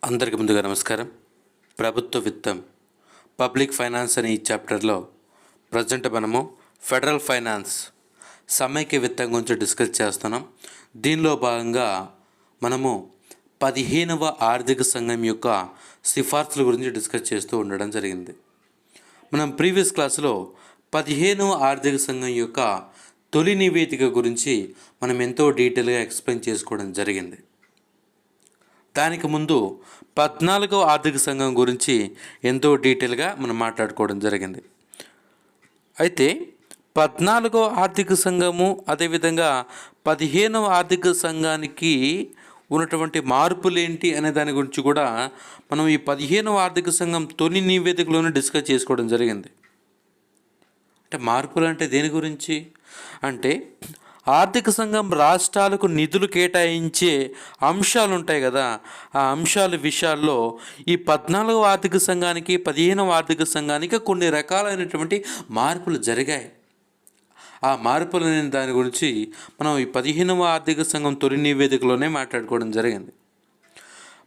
అందరికీ ముందుగా నమస్కారం. ప్రభుత్వ విత్తం పబ్లిక్ ఫైనాన్స్ అనే ఈ చాప్టర్లో ప్రజెంట్ మనము ఫెడరల్ ఫైనాన్స్ సమైక్య విత్తం గురించి డిస్కస్ చేస్తున్నాం. దీనిలో భాగంగా మనము 15వ ఆర్థిక సంఘం యొక్క సిఫార్సుల గురించి డిస్కస్ చేస్తూ ఉండడం జరిగింది. మనం ప్రీవియస్ క్లాసులో 15వ ఆర్థిక సంఘం యొక్క తొలి నివేదిక గురించి మనం ఎంతో డీటెయిల్గా ఎక్స్ప్లెయిన్ చేసుకోవడం జరిగింది. దానికి ముందు 14వ ఆర్థిక సంఘం గురించి ఎంతో డీటెయిల్గా మనం మాట్లాడుకోవడం జరిగింది. అయితే 14వ ఆర్థిక సంఘము అదేవిధంగా 15వ ఆర్థిక సంఘానికి ఉన్నటువంటి మార్పులు ఏంటి అనే దాని గురించి కూడా మనం ఈ 15వ ఆర్థిక సంఘం తొలి నివేదికలోనే డిస్కస్ చేసుకోవడం జరిగింది. అంటే మార్పులు అంటే దేని గురించి అంటే ఆర్థిక సంఘం రాష్ట్రాలకు నిధులు కేటాయించే అంశాలు ఉంటాయి కదా, ఆ అంశాల విషయాల్లో ఈ 14వ ఆర్థిక సంఘానికి 15వ ఆర్థిక సంఘానికి కొన్ని రకాలైనటువంటి మార్పులు జరిగాయి. ఆ మార్పులు అనే దాని గురించి మనం ఈ 15వ ఆర్థిక సంఘం తొలి నివేదికలోనే మాట్లాడుకోవడం జరిగింది.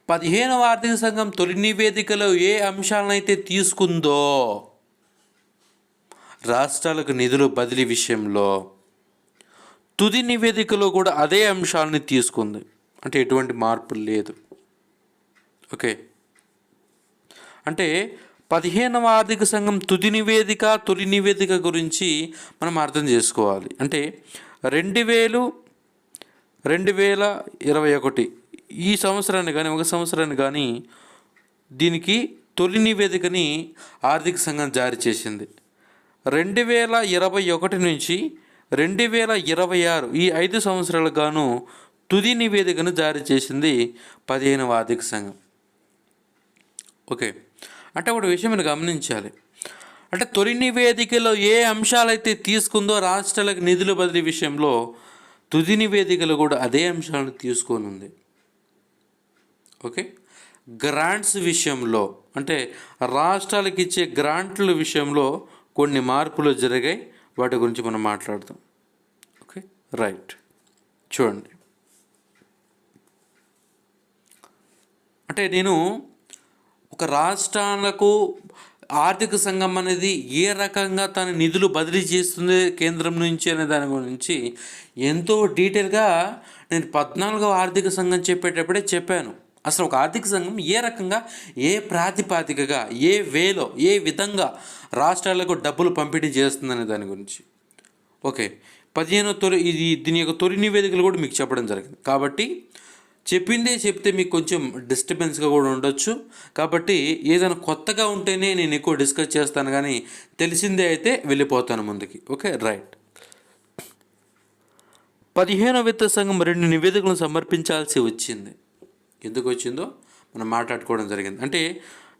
15వ ఆర్థిక సంఘం తొలి నివేదికలో ఏ అంశాలనైతే తీసుకుందో రాష్ట్రాలకు నిధులు బదిలీ విషయంలో తుది నివేదికలో కూడా అదే అంశాలని తీసుకుంది. అంటే ఎటువంటి మార్పులు లేదు. ఓకే, అంటే 15వ ఆర్థిక సంఘం తొలి నివేదిక గురించి మనం అర్థం చేసుకోవాలి. అంటే 2021 ఈ సంవత్సరాన్ని కానీ ఒక సంవత్సరాన్ని కానీ దీనికి తొలి నివేదికని ఆర్థిక సంఘం జారీ చేసింది. 2021 నుంచి 2026 ఈ 5 సంవత్సరాలకు గాను తుది నివేదికను జారీ చేసింది 15వ ఆర్థిక సంఘం. ఓకే, అంటే ఒక విషయం మీరు గమనించాలి. అంటే తొలి నివేదికలో ఏ అంశాలైతే తీసుకుందో రాష్ట్రాలకు నిధుల బదిలీ విషయంలో తుది నివేదికలో కూడా అదే అంశాలను తీసుకొని ఉంది. ఓకే, గ్రాంట్స్ విషయంలో అంటే రాష్ట్రాలకు ఇచ్చే గ్రాంట్ల విషయంలో కొన్ని మార్పులు జరిగాయి. వాటి గురించి మనం మాట్లాడదాం. Okay, right. చూడండి, అంటే నేను ఒక రాష్ట్రాలకు ఆర్థిక సంఘం అనేది ఏ రకంగా తన నిధులు బదిలీ చేస్తుంది కేంద్రం నుంచి అనే దాని గురించి ఎంతో డీటెయిల్గా నేను 14వ ఆర్థిక సంఘం చెప్పేటప్పుడే చెప్పాను. అసలు ఒక ఆర్థిక సంఘం ఏ రకంగా ఏ ప్రాతిపాదికగా ఏ వేలో ఏ విధంగా రాష్ట్రాలకు డబ్బులు పంపిణీ చేస్తుందనే దాని గురించి. ఓకే, దీని యొక్క తొలి నివేదికలు కూడా మీకు చెప్పడం జరిగింది. కాబట్టి చెప్పిందే చెప్తే మీకు కొంచెం డిస్టర్బెన్స్గా కూడా ఉండొచ్చు. కాబట్టి ఏదైనా కొత్తగా ఉంటేనే నేను ఎక్కువ డిస్కస్ చేస్తాను, కానీ తెలిసిందే అయితే వెళ్ళిపోతాను ముందుకి. Okay, right. 15వ విత్త సంఘం 2 నివేదికలను సమర్పించాల్సి వచ్చింది. ఎందుకు వచ్చిందో మనం మాట్లాడుకోవడం జరిగింది. అంటే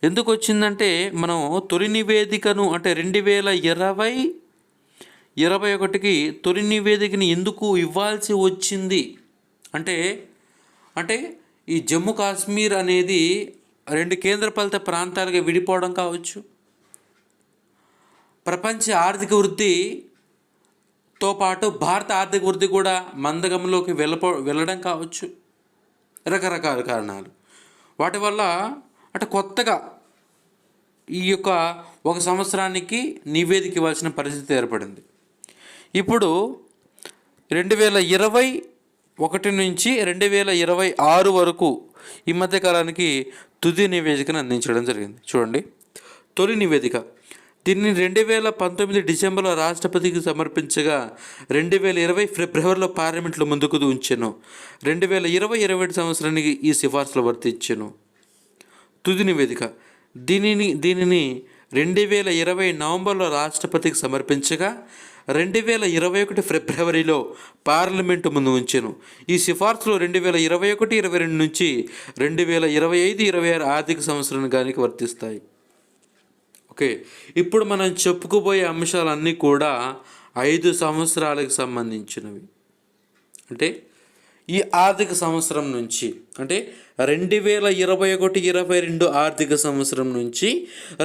ఎందుకు వచ్చిందంటే మనం తొలి నివేదికను అంటే 2020-21కి తొలి నివేదికని ఎందుకు ఇవ్వాల్సి వచ్చింది అంటే ఈ జమ్మూ కాశ్మీర్ అనేది 2 కేంద్రపాలిత ప్రాంతాలుగా విడిపోవడం కావచ్చు, ప్రపంచ ఆర్థిక వృద్ధితో పాటు భారత ఆర్థిక వృద్ధి కూడా మందగంలోకి వెళ్ళడం కావచ్చు, రకరకాల కారణాలు. వాటి వల్ల అంటే కొత్తగా ఈ యొక్క ఒక సంవత్సరానికి నివేదిక ఇవ్వాల్సిన పరిస్థితి ఏర్పడింది. ఇప్పుడు 2021 నుంచి 2026 వరకు ఈ మధ్యకాలానికి తుది నివేదికను అందించడం జరిగింది. చూడండి, తొలి నివేదిక దీన్ని 2019 డిసెంబర్లో రాష్ట్రపతికి సమర్పించగా 2020 ఫిబ్రవరిలో పార్లమెంట్లో ముందుకు ఉంచెను. 2020-21 సంవత్సరానికి ఈ సిఫార్సులు వర్తించెను. తుది నివేదిక దీనిని 2020 నవంబర్లో రాష్ట్రపతికి సమర్పించగా 2021 ఫిబ్రవరిలో పార్లమెంటు ముందు ఉంచెను. ఈ సిఫార్సులు 2021-22 నుంచి 2025-26 ఆర్థిక సంవత్సరానికి వర్తిస్తాయి. ఓకే, ఇప్పుడు మనం చెప్పుకోబోయే అంశాలన్నీ కూడా 5 సంవత్సరాలకు సంబంధించినవి. అంటే ఈ ఆర్థిక సంవత్సరం నుంచి అంటే 2021-22 ఆర్థిక సంవత్సరం నుంచి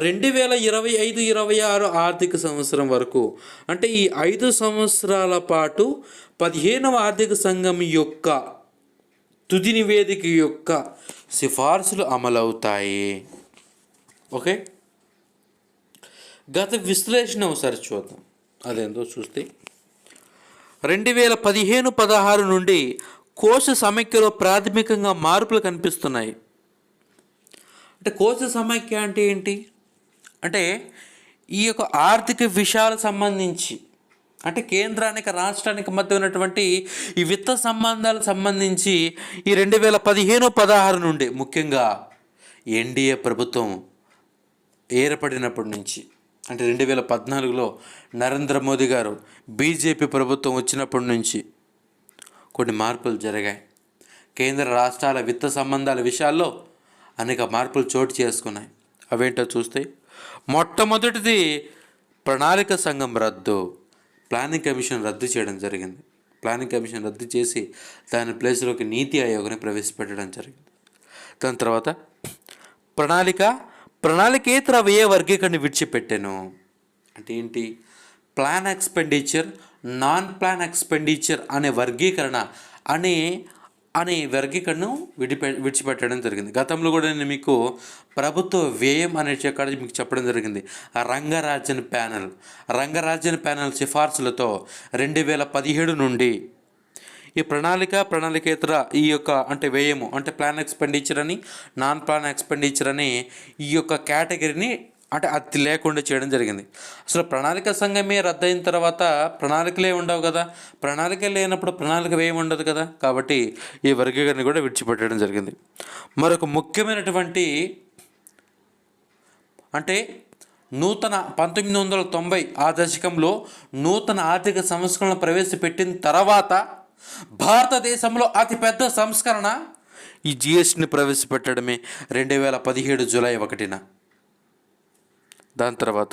2025-26 ఆర్థిక సంవత్సరం వరకు అంటే ఈ 5 సంవత్సరాల పాటు 15వ ఆర్థిక సంఘం యొక్క తుది నివేదిక యొక్క సిఫార్సులు అమలవుతాయి. ఓకే, గత విశ్లేషణ ఒకసారి చూద్దాం. అదేందో చూస్తే 2015-16 నుండి కోశ సమైక్యలో ప్రాథమికంగా మార్పులు కనిపిస్తున్నాయి. అంటే కోశ సమైక్య అంటే ఏంటి అంటే ఈ యొక్క ఆర్థిక విషయాలకు సంబంధించి, అంటే కేంద్రానికి రాష్ట్రానికి మధ్య ఉన్నటువంటి ఈ విత్త సంబంధాలకు సంబంధించి ఈ 2015-16 నుండి ముఖ్యంగా ఎన్డీఏ ప్రభుత్వం ఏర్పడినప్పటి నుంచి, అంటే 2014లో నరేంద్ర మోదీ గారు బీజేపీ ప్రభుత్వం వచ్చినప్పటి నుంచి కొన్ని మార్పులు జరిగాయి. కేంద్ర రాష్ట్రాల విత్త సంబంధాల విషయాల్లో అనేక మార్పులు చోటు చేసుకున్నాయి. అవేంటో చూస్తే మొట్టమొదటిది ప్రణాళిక సంఘం రద్దు, ప్లానింగ్ కమిషన్ రద్దు చేయడం జరిగింది. ప్లానింగ్ కమిషన్ రద్దు చేసి దాని ప్లేస్లోకి నీతి ఆయోగ్ని ప్రవేశపెట్టడం జరిగింది. దాని తర్వాత ప్రణాళికేతర వ్యయ వర్గీకరణ విడిచిపెట్టాను. అంటే ఏంటి? Plan expenditure, non plan expenditure అనే వర్గీకరణ అనే వర్గీకరణను విడిచిపెట్టడం జరిగింది. గతంలో కూడా నేను మీకు ప్రభుత్వ వ్యయం అనే మీకు చెప్పడం జరిగింది. రంగరాజన్ ప్యానెల్ సిఫార్సులతో 2017 నుండి ఈ ప్రణాళికేతర ఈ యొక్క అంటే వ్యయము అంటే ప్లాన్ ఎక్స్పెండిచర్ అని, నాన్ ప్లాన్ ఎక్స్పెండిచర్ అని ఈ యొక్క కేటగిరీని అంటే అది లేకుండా చేయడం జరిగింది. అసలు ప్రణాళిక సంఘమే రద్దయిన తర్వాత ప్రణాళికలే ఉండవు కదా, ప్రణాళిక లేనప్పుడు ప్రణాళిక వ్యయం ఉండదు కదా, కాబట్టి ఈ వర్గీకరణ కూడా విడిచిపెట్టడం జరిగింది. మరొక ముఖ్యమైనటువంటి అంటే 1990 ఆ దశకంలో నూతన ఆర్థిక సంస్కరణలు ప్రవేశపెట్టిన తర్వాత భారతదేశంలో అతిపెద్ద సంస్కరణ ఈ జిఎస్టీని ప్రవేశపెట్టడమే 2017 జూలై 1న. దాని తర్వాత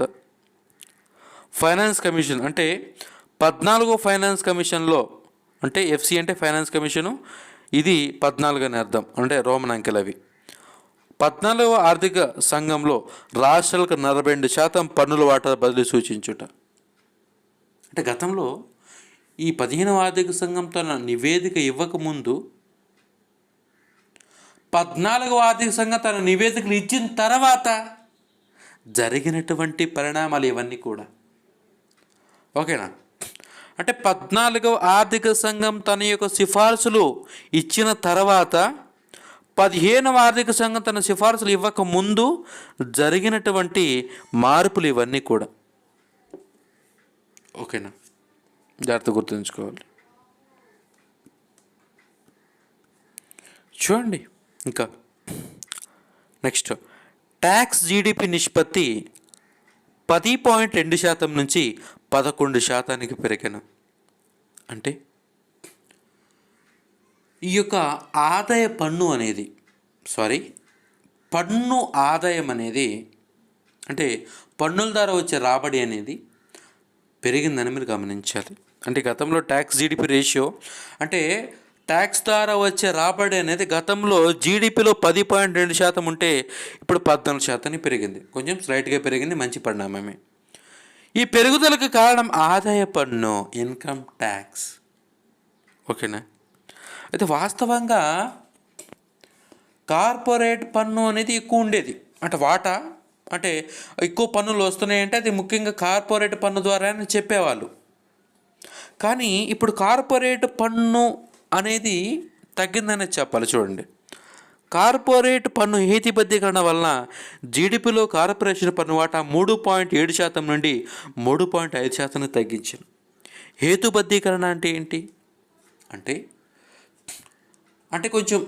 ఫైనాన్స్ కమిషన్ అంటే 14వ ఫైనాన్స్ కమిషన్లో, అంటే ఎఫ్సి అంటే ఫైనాన్స్ కమిషను, ఇది 14 అని అర్థం, అంటే రోమన్ అంకెలు అవి. 14వ ఆర్థిక సంఘంలో రాష్ట్రాలకు 42% పన్నుల వాటా బదిలీ సూచించుట. అంటే గతంలో ఈ 15వ ఆర్థిక సంఘం తన నివేదిక ఇవ్వకముందు 14వ ఆర్థిక సంఘం తన నివేదికలు ఇచ్చిన తర్వాత జరిగినటువంటి పరిణామాలు ఇవన్నీ కూడా. ఓకేనా? అంటే 14వ ఆర్థిక సంఘం తన యొక్క సిఫార్సులు ఇచ్చిన తర్వాత 15వ ఆర్థిక సంఘం తన సిఫార్సులు ఇవ్వక ముందు జరిగినటువంటి మార్పులు ఇవన్నీ కూడా. ఓకేనా? జాగ్రత్త గుర్తుంచుకోవాలి. చూడండి ఇంకా నెక్స్ట్ ట్యాక్స్ జీడిపి నిష్పత్తి 10.2% నుంచి 11% పెరిగాను. అంటే ఈ యొక్క ఆదాయ పన్ను అనేది పన్ను ఆదాయం అనేది అంటే పన్నుల ద్వారా వచ్చే రాబడి అనేది పెరిగిందని మీరు గమనించాలి. అంటే గతంలో ట్యాక్స్ జీడిపి రేషియో అంటే ట్యాక్స్ ద్వారా వచ్చే రాబడి అనేది గతంలో జీడిపిలో 10.2% ఉంటే ఇప్పుడు 14% పెరిగింది. కొంచెం స్లైట్గా పెరిగింది, మంచి పరిణామమే. ఈ పెరుగుదలకు కారణం ఆదాయ పన్ను, ఇన్కమ్ ట్యాక్స్. ఓకేనా? అయితే వాస్తవంగా కార్పొరేట్ పన్ను అనేది ఎక్కువ ఉండేది. అంటే వాటా అంటే ఎక్కువ పన్నులు వస్తున్నాయంటే అది ముఖ్యంగా కార్పొరేట్ పన్ను ద్వారా చెప్పేవాళ్ళు. కానీ ఇప్పుడు కార్పొరేట్ పన్ను అనేది తగ్గిందనే చెప్పాలి. చూడండి, కార్పొరేట్ పన్ను హేతుబద్ధీకరణ వలన జీడిపిలో కార్పొరేషన్ పన్ను వాటా 3.7% నుండి 3.5% తగ్గించింది. హేతుబద్ధీకరణ అంటే ఏంటి అంటే కొంచెం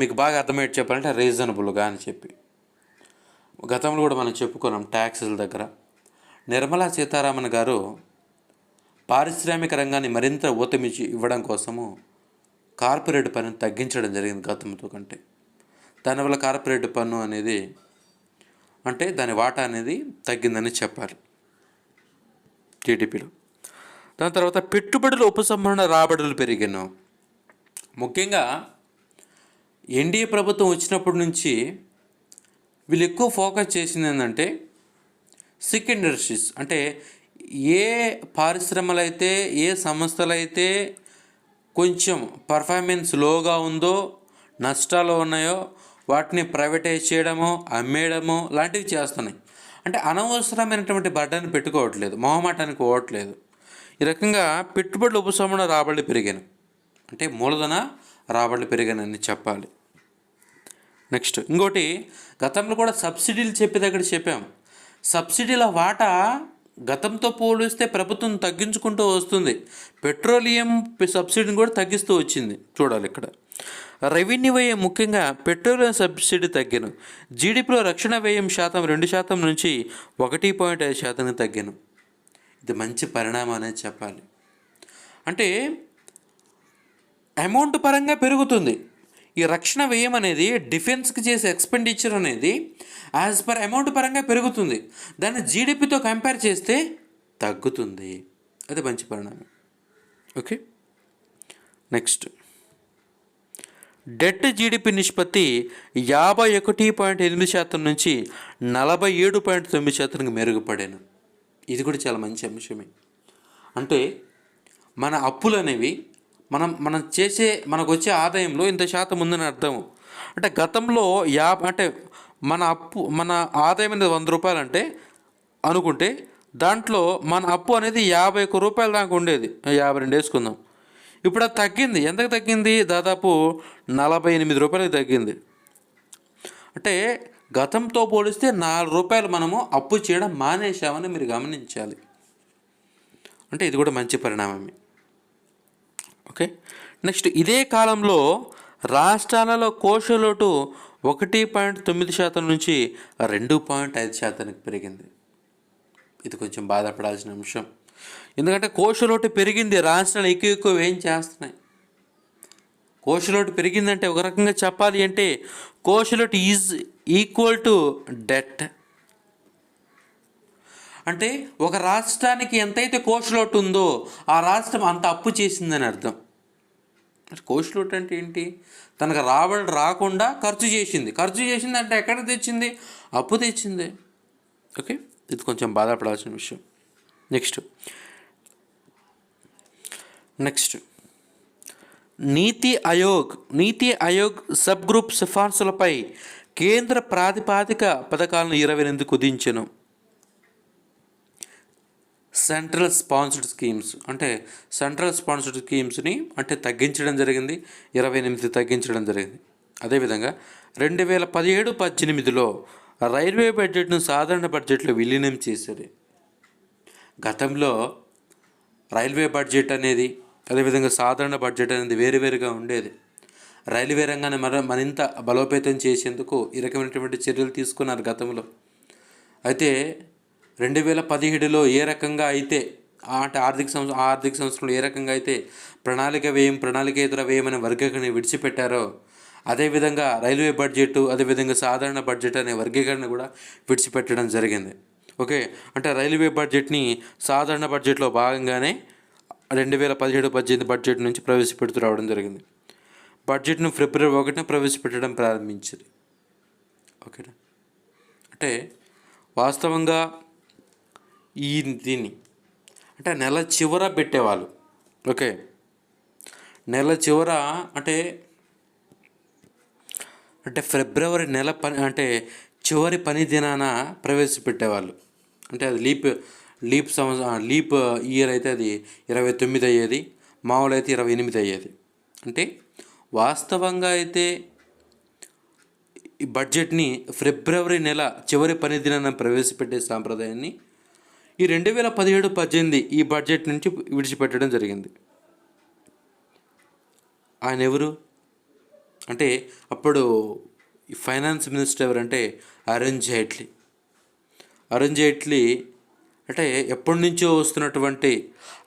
మీకు బాగా అర్థమయ్యేది చెప్పాలంటే రీజనబుల్గా అని చెప్పి. గతంలో కూడా మనం చెప్పుకున్నాం ట్యాక్సుల దగ్గర. నిర్మలా సీతారామన్ గారు పారిశ్రామిక రంగాన్ని మరింత ఊతమిచ్చి ఇవ్వడం కోసము కార్పొరేట్ పన్నును తగ్గించడం జరిగింది గతంతో కంటే. దానివల్ల కార్పొరేట్ పన్ను అనేది అంటే దాని వాటా అనేది తగ్గిందని చెప్పాలి టీడీపీలో. దాని తర్వాత పెట్టుబడుల ఉపసంహరణ రాబడులు పెరిగాను. ముఖ్యంగా ఎన్డీఏ ప్రభుత్వం వచ్చినప్పటి నుంచి వీళ్ళు ఎక్కువ ఫోకస్ చేసింది ఏంటంటే సిక్ ఇండస్ట్రీస్, అంటే ఏ పరిశ్రమలు అయితే ఏ సంస్థలు అయితే కొంచెం పర్ఫార్మెన్స్ లోగా ఉందో, నష్టాలు ఉన్నాయో వాటిని ప్రైవేటైజ్ చేయడము, అమ్మేయడము లాంటివి చేస్తున్నాయి. అంటే అనవసరమైనటువంటి బర్డన్ పెట్టుకోవట్లేదు, మొహమాటానికి పోవట్లేదు. ఈ రకంగా పెట్టుబడుల ఉపశమన రాబడులు పెరిగాను, అంటే మూలధన రాబడులు పెరిగానని చెప్పాలి. నెక్స్ట్ ఇంకోటి, గతంలో కూడా సబ్సిడీలు చెప్పేదక్కడ చెప్పాం. సబ్సిడీల వాటా గతంతో పోలిస్తే ప్రభుత్వం తగ్గించుకుంటూ వస్తుంది. పెట్రోలియం సబ్సిడీని కూడా తగ్గిస్తూ వచ్చింది. చూడాలి ఇక్కడ రెవెన్యూ వ్యయం, ముఖ్యంగా పెట్రోలియం సబ్సిడీ తగ్గాను. జీడిపిలో రక్షణ వ్యయం శాతం 2% నుంచి 1.5% తగ్గాను. ఇది మంచి పరిణామం అనేది చెప్పాలి. అంటే అమౌంట్ పరంగా పెరుగుతుంది. ఈ రక్షణ వ్యయం అనేది డిఫెన్స్కి చేసే ఎక్స్పెండిచర్ అనేది యాజ్ పర్ అమౌంట్ పరంగా పెరుగుతుంది. దాన్ని జీడిపితో కంపేర్ చేస్తే తగ్గుతుంది. అది మంచి పరిణామం. ఓకే, నెక్స్ట్ డెట్ జీడిపి నిష్పత్తి 51.8% నుంచి 47.9%కి మెరుగుపడాను. ఇది కూడా చాలా మంచి అంశమే. అంటే మన అప్పులు అనేవి మనం చేసే మనకు వచ్చే ఆదాయంలో ఇంత శాతం ఉందని అర్థం. అంటే గతంలో అంటే మన ఆదాయం అనేది 100 రూపాయలు అంటే అనుకుంటే దాంట్లో మన అప్పు అనేది 51 రూపాయల దాకా ఉండేది. 52 వేసుకుందాం. ఇప్పుడు అది తగ్గింది. ఎంతకు తగ్గింది? దాదాపు 48 రూపాయలకి తగ్గింది. అంటే గతంతో పోలిస్తే 4 రూపాయలు మనము అప్పు చేయడం మానేశామని మీరు గమనించాలి. అంటే ఇది కూడా మంచి పరిణామమే. ఓకే, నెక్స్ట్ ఇదే కాలంలో రాష్ట్రాలలో కోశలోటు 1.9% నుంచి 2.5%కి పెరిగింది. ఇది కొంచెం బాధపడాల్సిన అంశం. ఎందుకంటే కోశలోటు పెరిగింది, రాష్ట్రాలు ఎక్కువ ఏం చేస్తున్నాయి. కోశలోటు పెరిగిందంటే ఒక రకంగా చెప్పాలి అంటే కోశలోటు ఈజ్ ఈక్వల్ టు డెట్. అంటే ఒక రాష్ట్రానికి ఎంతైతే కోశలోటు ఉందో ఆ రాష్ట్రం అంత అప్పు చేసిందని అర్థం. కోశలోటు అంటే ఏంటి? తనకు రాబడి రాకుండా ఖర్చు చేసింది అంటే ఎక్కడ తెచ్చింది? అప్పు తెచ్చింది. ఓకే, ఇది కొంచెం బాధపడాల్సిన విషయం. నెక్స్ట్ నీతి ఆయోగ్ సబ్ గ్రూప్ సిఫార్సులపై కేంద్ర ప్రాతిపాదిక పథకాలను 28 కుదించెను. సెంట్రల్ స్పాన్సర్డ్ స్కీమ్స్ని అంటే తగ్గించడం జరిగింది, 28 తగ్గించడం జరిగింది. అదేవిధంగా 2017-18లో రైల్వే బడ్జెట్ను సాధారణ బడ్జెట్లో విలీనం చేశారు. గతంలో రైల్వే బడ్జెట్ అనేది అదేవిధంగా సాధారణ బడ్జెట్ అనేది వేరువేరుగా ఉండేది. రైల్వే రంగాన్ని మరింత బలోపేతం చేసేందుకు ఈ రకమైనటువంటి చర్యలు తీసుకున్నారు గతంలో. అయితే 2017లో ఏ రకంగా అయితే అంటే ఆర్థిక సంవత్సరంలో ఏ రకంగా అయితే ప్రణాళికేతర వ్యయం అనే వర్గీకరణ విడిచిపెట్టారో అదేవిధంగా రైల్వే బడ్జెట్ అదేవిధంగా సాధారణ బడ్జెట్ అనే వర్గీకరణ కూడా విడిచిపెట్టడం జరిగింది. ఓకే, అంటే రైల్వే బడ్జెట్ని సాధారణ బడ్జెట్లో భాగంగానే 2017-18 బడ్జెట్ నుంచి ప్రవేశపెడుతూ రావడం జరిగింది. బడ్జెట్ను ఫిబ్రవరి 1న ప్రవేశపెట్టడం ప్రారంభించింది. ఓకేనా, అంటే వాస్తవంగా దీన్ని అంటే నెల చివర పెట్టేవాళ్ళు. ఓకే, నెల చివర అంటే ఫిబ్రవరి నెల చివరి పని దినాన ప్రవేశపెట్టేవాళ్ళు. అంటే అది లీప్ ఇయర్ అయితే అది 29 అయ్యేది, మామూలు అయితే 28 అయ్యేది. అంటే వాస్తవంగా అయితే ఈ బడ్జెట్ని ఫిబ్రవరి నెల చివరి పని దినాన ప్రవేశపెట్టే సాంప్రదాయాన్ని ఈ 2017-18 ఈ బడ్జెట్ నుంచి విడిచిపెట్టడం జరిగింది. ఆయన ఎవరు అంటే అప్పుడు ఫైనాన్స్ మినిస్టర్ ఎవరంటే అరుణ్ జైట్లీ అంటే ఎప్పటి నుంచో వస్తున్నటువంటి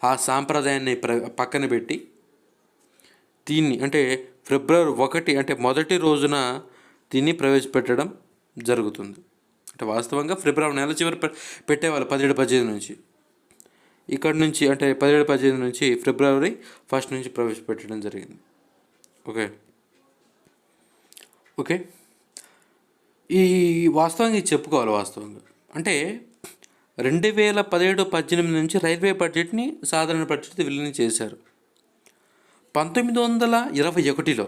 ఆ సాంప్రదాయాన్ని పక్కన పెట్టి దీన్ని అంటే ఫిబ్రవరి 1 అంటే మొదటి రోజున దీన్ని ప్రవేశపెట్టడం జరుగుతుంది. అంటే వాస్తవంగా ఫిబ్రవరి నెల చివరి పెట్టేవాళ్ళు 17-18 నుంచి. ఇక్కడ నుంచి అంటే 17-18 నుంచి ఫిబ్రవరి 1 నుంచి ప్రవేశపెట్టడం జరిగింది. ఓకే, ఈ వాస్తవంగా ఇది చెప్పుకోవాలి. వాస్తవంగా అంటే 2017-18 నుంచి రైల్వే బడ్జెట్ని సాధారణ బడ్జెట్ విలీనం చేశారు. 1921లో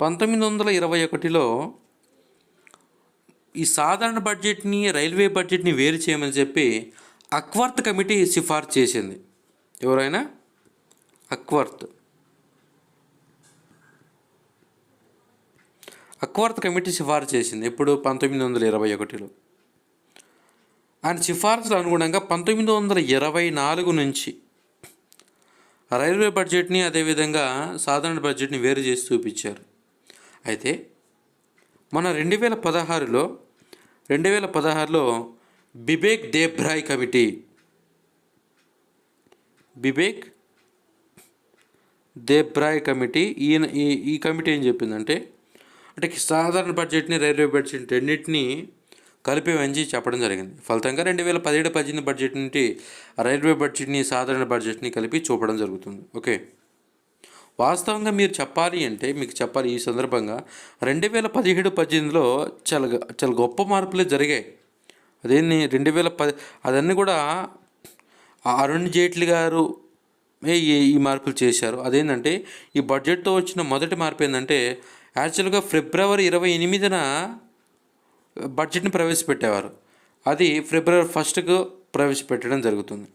1921లో ఈ సాధారణ బడ్జెట్ని రైల్వే బడ్జెట్ని వేరు చేయమని చెప్పి అక్వర్త్ కమిటీ సిఫార్సు చేసింది. ఎవరైనా అక్వర్త్ కమిటీ సిఫార్సు చేసింది. ఎప్పుడు? 1921లో. ఆయన సిఫార్సుల అనుగుణంగా 1924 నుంచి రైల్వే బడ్జెట్ని అదేవిధంగా సాధారణ బడ్జెట్ని వేరు చేసి చూపించారు. అయితే మన 2016లో బిబేక్ దేబ్రాయ్ కమిటీ ఈ కమిటీ ఏం చెప్పిందంటే, అంటే సాధారణ బడ్జెట్ని రైల్వే బడ్జెట్ రెండింటినీ కలిపి వంచి చెప్పడం జరిగింది. ఫలితంగా 2017-18 బడ్జెట్ నుండి రైల్వే బడ్జెట్ని సాధారణ బడ్జెట్ని కలిపి చూపడం జరుగుతుంది. ఓకే, వాస్తవంగా మీరు చెప్పాలి అంటే మీకు చెప్పాలి ఈ సందర్భంగా 2017-18లో చాలా గొప్ప మార్పులే జరిగాయి. అదేంటి 2010 అదన్నీ కూడా అరుణ్ జైట్లీ గారు ఈ మార్పులు చేశారు. అదేంటంటే ఈ బడ్జెట్తో వచ్చిన మొదటి మార్పు ఏంటంటే, యాక్చువల్గా ఫిబ్రవరి 28న బడ్జెట్ని ప్రవేశపెట్టేవారు. అది ఫిబ్రవరి 1కు ప్రవేశపెట్టడం జరుగుతుంది.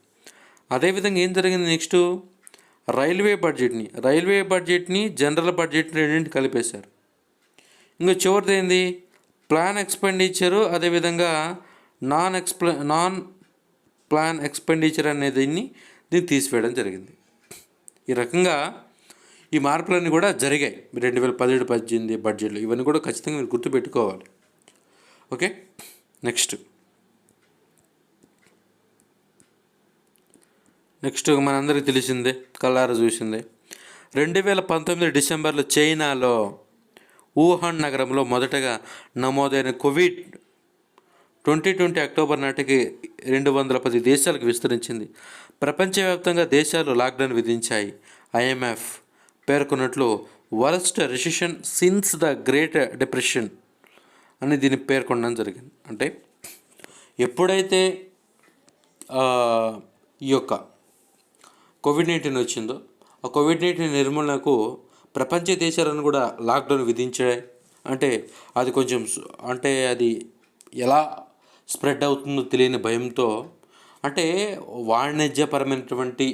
అదేవిధంగా ఏం జరిగింది నెక్స్ట్, రైల్వే బడ్జెట్ని జనరల్ బడ్జెట్ని రెండింటిని కలిపేశారు. ఇంకా చివరిది ఏంది, ప్లాన్ ఎక్స్పెండిచరు అదేవిధంగా నాన్ ప్లాన్ ఎక్స్పెండిచర్ అనే దీన్ని తీసివేయడం జరిగింది. ఈ రకంగా ఈ మార్పులన్నీ కూడా జరిగాయి 2017-18 బడ్జెట్లో. ఇవన్నీ కూడా ఖచ్చితంగా మీరు గుర్తుపెట్టుకోవాలి. ఓకే, నెక్స్ట్ మనందరికీ తెలిసిందే, కళ్ళారా చూసిందే, 2019 డిసెంబర్లో చైనాలో వుహాన్ నగరంలో మొదటగా నమోదైన కోవిడ్ 2020 అక్టోబర్ నాటికి 210 దేశాలకు విస్తరించింది. ప్రపంచవ్యాప్తంగా దేశాలు లాక్డౌన్ విధించాయి. IMF పేర్కొన్నట్లు worst recession since the great depression అని దీన్ని పేర్కొనడం జరిగింది. అంటే ఎప్పుడైతే ఈ యొక్క కోవిడ్-19 వచ్చిందో ఆ కోవిడ్-19 నిర్మూలనకు ప్రపంచ దేశాలను కూడా లాక్డౌన్ విధించాయి. అంటే అది కొంచెం అది ఎలా స్ప్రెడ్ అవుతుందో తెలియని భయంతో, అంటే వాణిజ్యపరమైనటువంటి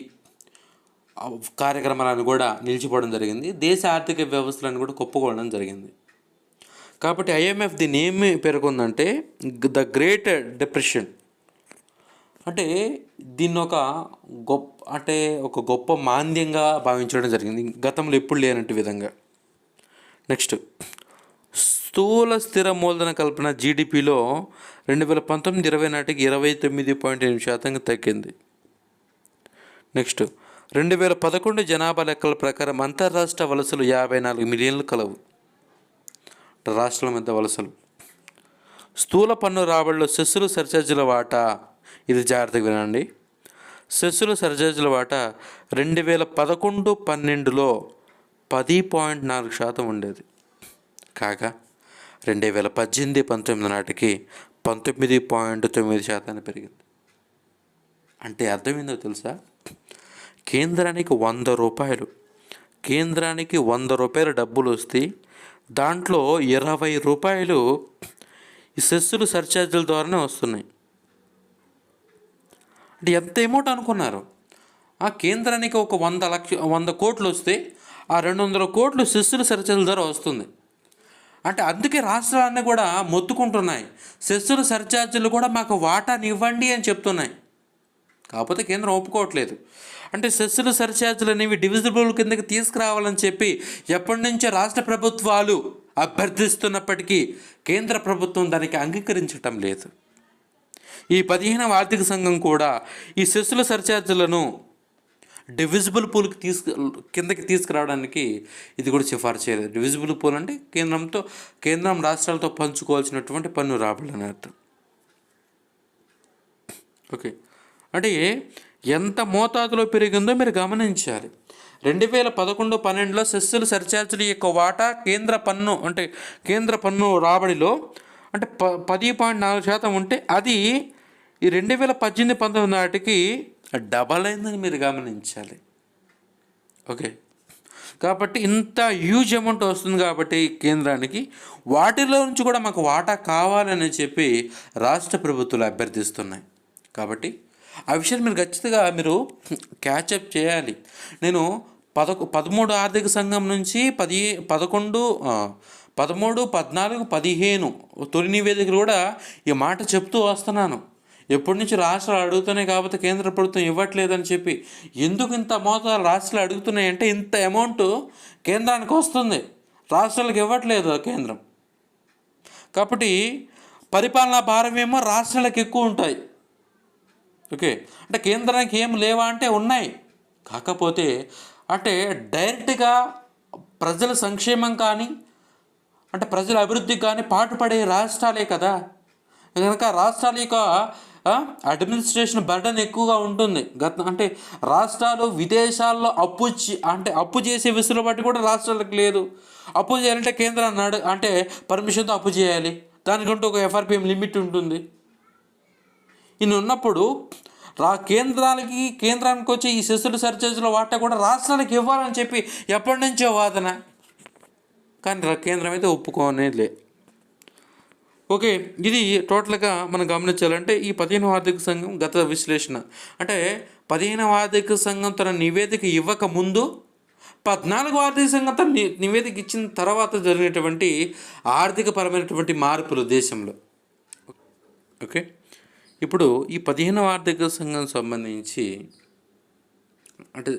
కార్యక్రమాలను కూడా నిలిచిపోవడం జరిగింది. దేశ ఆర్థిక వ్యవస్థలను కూడా కుప్పకూడడం జరిగింది. కాబట్టి IMF దీన్ని ఏమి పేర్కొందంటే ద గ్రేట్ డిప్రెషన్. అంటే దీన్ని ఒక గొప్ప మాంద్యంగా భావించడం జరిగింది, గతంలో ఎప్పుడు లేనట్టు విధంగా. నెక్స్ట్, స్థూల స్థిర మూలధన కల్పన GDPలో 2019-20 నాటికి 29.8% తగ్గింది. నెక్స్ట్, 2011 జనాభా లెక్కల ప్రకారం అంతర్రాష్ట్ర వలసలు 54 మిలియన్లు కలవు. రాష్ట్రాల మధ్య వలసలు. స్థూల పన్ను రాబడిలో సెస్సులు సర్ఛార్జీల వాటా, ఇది జాగ్రత్తగా వినండి, సెస్సులు సర్ఛార్జీల వాటా 2011-12లో 10.4% ఉండేది. కాగా 2018-19 నాటికి 19.9% పెరిగింది. అంటే అర్థమైందో తెలుసా, కేంద్రానికి 100 రూపాయలు డబ్బులు వస్తే దాంట్లో 20 రూపాయలు ఈ సెస్సులు సర్ఛార్జీల ద్వారానే వస్తున్నాయి. అంటే ఎంత అమౌంట్ అనుకున్నారు, ఆ కేంద్రానికి ఒక 100 కోట్లు వస్తే ఆ 200 కోట్లు సెస్సులు సర్ఛార్జీల ద్వారా వస్తుంది. అంటే అందుకే రాష్ట్రాలన్నీ కూడా మొత్తుకుంటున్నాయి, సెస్సులు సర్ఛార్జీలు కూడా మాకు వాటానివ్వండి అని చెప్తున్నాయి. కాకపోతే కేంద్రం ఒప్పుకోవట్లేదు. అంటే సెస్సులు సర్ఛార్జీలు అనేవి డివిజిబుల్ కిందకి తీసుకురావాలని చెప్పి ఎప్పటి నుంచో రాష్ట్ర ప్రభుత్వాలు అభ్యర్థిస్తున్నప్పటికీ కేంద్ర ప్రభుత్వం దానికి అంగీకరించటం లేదు. ఈ 15వ ఆర్థిక సంఘం కూడా ఈ సెస్సుల సర్ఛార్జీలను డివిజిబుల్ పూల్కి కిందకి తీసుకురావడానికి ఇది కూడా సిఫార్సు చేయలేదు. డివిజిబుల్ పూల్ అంటే కేంద్రం రాష్ట్రాలతో పంచుకోవాల్సినటువంటి పన్ను రాబడులు అని అర్థం. ఓకే, అంటే ఎంత మోతాదులో పెరిగిందో మీరు గమనించాలి. 2011-12లో సెస్సులు సర్ఛార్జీల యొక్క వాటా కేంద్ర పన్ను రాబడిలో అంటే 10.4% ఉంటే అది ఈ 2018-19 నాటికి డబల్ అయిందని మీరు గమనించాలి. ఓకే. కాబట్టి ఇంత హ్యూజ్ అమౌంట్ వస్తుంది కాబట్టి కేంద్రానికి వాటిలో నుంచి కూడా మాకు వాటా కావాలని చెప్పి రాష్ట్ర ప్రభుత్వాలు అభ్యర్థిస్తున్నాయి. కాబట్టి ఆ విషయాన్ని మీరు ఖచ్చితంగా మీరు క్యాచప్ చేయాలి. నేను 13 ఆర్థిక సంఘం నుంచి 11, 13, 14, 15 తొలి నివేదికలు కూడా ఈ మాట చెప్తూ వస్తున్నాను. ఎప్పటి నుంచి రాష్ట్రాలు అడుగుతున్నాయి కాబట్టి కేంద్ర ప్రభుత్వం ఇవ్వట్లేదని చెప్పి. ఎందుకు ఇంత మోతాదు రాష్ట్రాలు అడుగుతున్నాయి అంటే ఇంత అమౌంట్ కేంద్రానికి వస్తుంది, రాష్ట్రాలకు ఇవ్వట్లేదు కేంద్రం. కాబట్టి పరిపాలనా భారం ఏమో రాష్ట్రాలకు ఎక్కువ ఉంటాయి. ఓకే, అంటే కేంద్రానికి ఏం లేవా అంటే ఉన్నాయి. కాకపోతే అంటే డైరెక్ట్గా ప్రజల సంక్షేమం కానీ అంటే ప్రజల అభివృద్ధికి కానీ పాటుపడే రాష్ట్రాలే కదా. కనుక రాష్ట్రాల యొక్క అడ్మినిస్ట్రేషన్ బర్డన్ ఎక్కువగా ఉంటుంది. అంటే రాష్ట్రాలు విదేశాల్లో అప్పు చేసే వెసులుబాటు కూడా రాష్ట్రాలకు లేదు. అప్పు చేయాలంటే కేంద్రాన్ని అంటే పర్మిషన్తో అప్పు చేయాలి. దానికంటూ ఒక ఎఫ్ఆర్పిఎం లిమిట్ ఉంటుంది. ఇన్ని ఉన్నప్పుడు కేంద్రానికి వచ్చి ఈ సెస్సులు సర్చార్జీల వాటా కూడా రాష్ట్రాలకు ఇవ్వాలని చెప్పి ఎప్పటి నుంచో వాదన. కానీ కేంద్రం అయితే ఒప్పుకోనేలే. ఓకే, ఇది టోటల్గా మనం గమనించాలంటే ఈ 15వ ఆర్థిక సంఘం గత విశ్లేషణ అంటే 15వ ఆర్థిక సంఘం తన నివేదిక ఇవ్వక ముందు 14వ ఆర్థిక సంఘం తన నివేదిక ఇచ్చిన తర్వాత జరిగినటువంటి ఆర్థికపరమైనటువంటి మార్పులు దేశంలో. ఓకే, ఇప్పుడు ఈ 15వ ఆర్థిక సంఘం సంబంధించి అంటే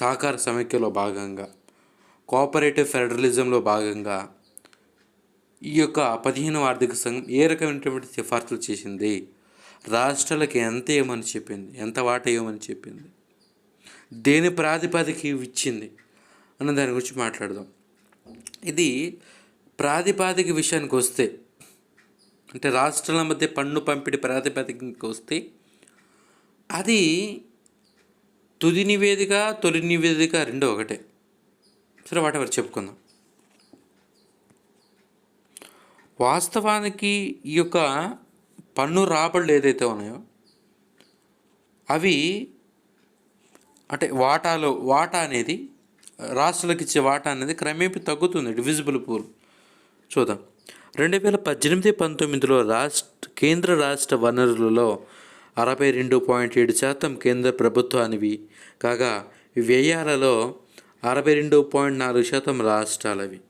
సహకార సమైక్యలో భాగంగా కోఆపరేటివ్ ఫెడరలిజంలో భాగంగా ఈ యొక్క 15వ ఆర్థిక సంఘం ఏ రకమైనటువంటి సిఫార్సులు చేసింది, రాష్ట్రాలకు ఎంత ఇవ్వమని చెప్పింది, ఎంత వాటా ఇవ్వమని చెప్పింది, దేని ప్రాతిపదిక ఇచ్చింది అన్న దాని గురించి మాట్లాడదాం. ఇది ప్రాతిపాదిక విషయానికి వస్తే అంటే రాష్ట్రాల మధ్య పన్ను పంపిణీ ప్రాతిపదికకి వస్తే అది తొలి నివేదిక రెండో ఒకటే. సరే, వాటెవర్ చెప్పుకుందాం. వాస్తవానికి ఈ యొక్క పన్ను రాబడులు ఏదైతే ఉన్నాయో అవి అంటే వాటా అనేది రాష్ట్రాలకు ఇచ్చే వాటా అనేది క్రమేపీ తగ్గుతుంది. డివిజిబుల్ పూల్ చూద్దాం. 2018-19లో కేంద్ర రాష్ట్ర వనరులలో 62.7% కేంద్ర ప్రభుత్వానివి కాగా వ్యయాలలో 62.4% రాష్ట్రాలవి.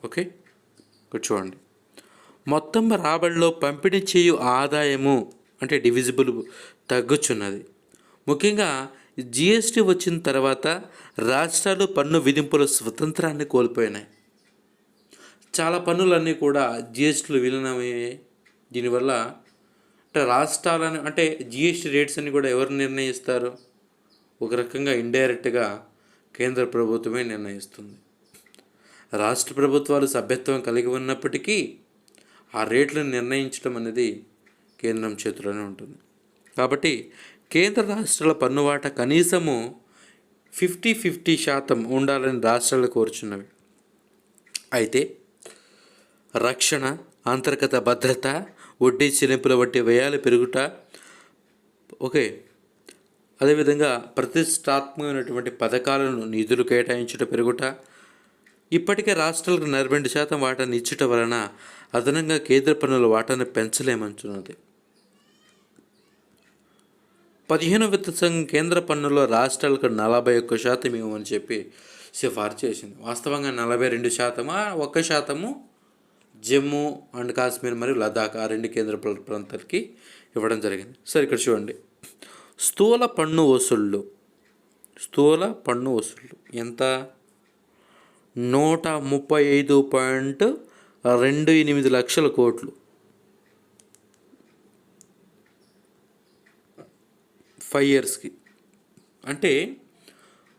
ఓకే, చూడండి. మొత్తం రాబడిలో పంపిణీ చేయు ఆదాయము అంటే డివిజిబుల్ తగ్గుచున్నది. ముఖ్యంగా జిఎస్టీ వచ్చిన తర్వాత రాష్ట్రాలు పన్ను విధింపుల స్వతంత్రాన్ని కోల్పోయినాయి. చాలా పన్నులన్నీ కూడా జిఎస్టీలు విలీనమయ్యాయి. దీనివల్ల అంటే రాష్ట్రాలను అంటే జిఎస్టీ రేట్స్ అన్ని కూడా ఎవరు నిర్ణయిస్తారు? ఒక రకంగా ఇండైరెక్ట్గా కేంద్ర ప్రభుత్వమే నిర్ణయిస్తుంది. రాష్ట్ర ప్రభుత్వాలు సభ్యత్వం కలిగి ఉన్నప్పటికీ ఆ రేట్లను నిర్ణయించడం అనేది కేంద్రం చేతిలోనే ఉంటుంది. కాబట్టి కేంద్ర రాష్ట్రాల పన్ను వాటా కనీసము 50-50% ఉండాలని రాష్ట్రాలు కోరుచున్నవి. అయితే రక్షణ, అంతర్గత భద్రత, వడ్డీ చెల్లింపుల వంటి వ్యయాలు పెరుగుట, ఓకే, అదేవిధంగా ప్రతిష్టాత్మకమైనటువంటి పథకాలను నిధులు కేటాయించుట పెరుగుట, ఇప్పటికే రాష్ట్రాలకు 42% వాటాను ఇచ్చుట వలన అదనంగా కేంద్ర పన్నుల వాటాను పెంచలేమంటున్నది. 15వ విత్త సంఘం కేంద్ర పన్నులో రాష్ట్రాలకు 41% ఇవ్వమని చెప్పి సిఫార్సు చేసింది. వాస్తవంగా 42%, 1% జమ్మూ అండ్ కాశ్మీర్ మరియు లదాఖ్ ఆ రెండు కేంద్ర ప్రాంతాలకి ఇవ్వడం జరిగింది. సరే, ఇక్కడ చూడండి. స్థూల పన్ను వసూళ్ళు ఎంత? 135.28 లక్షల కోట్లు. 5 yearsకి. అంటే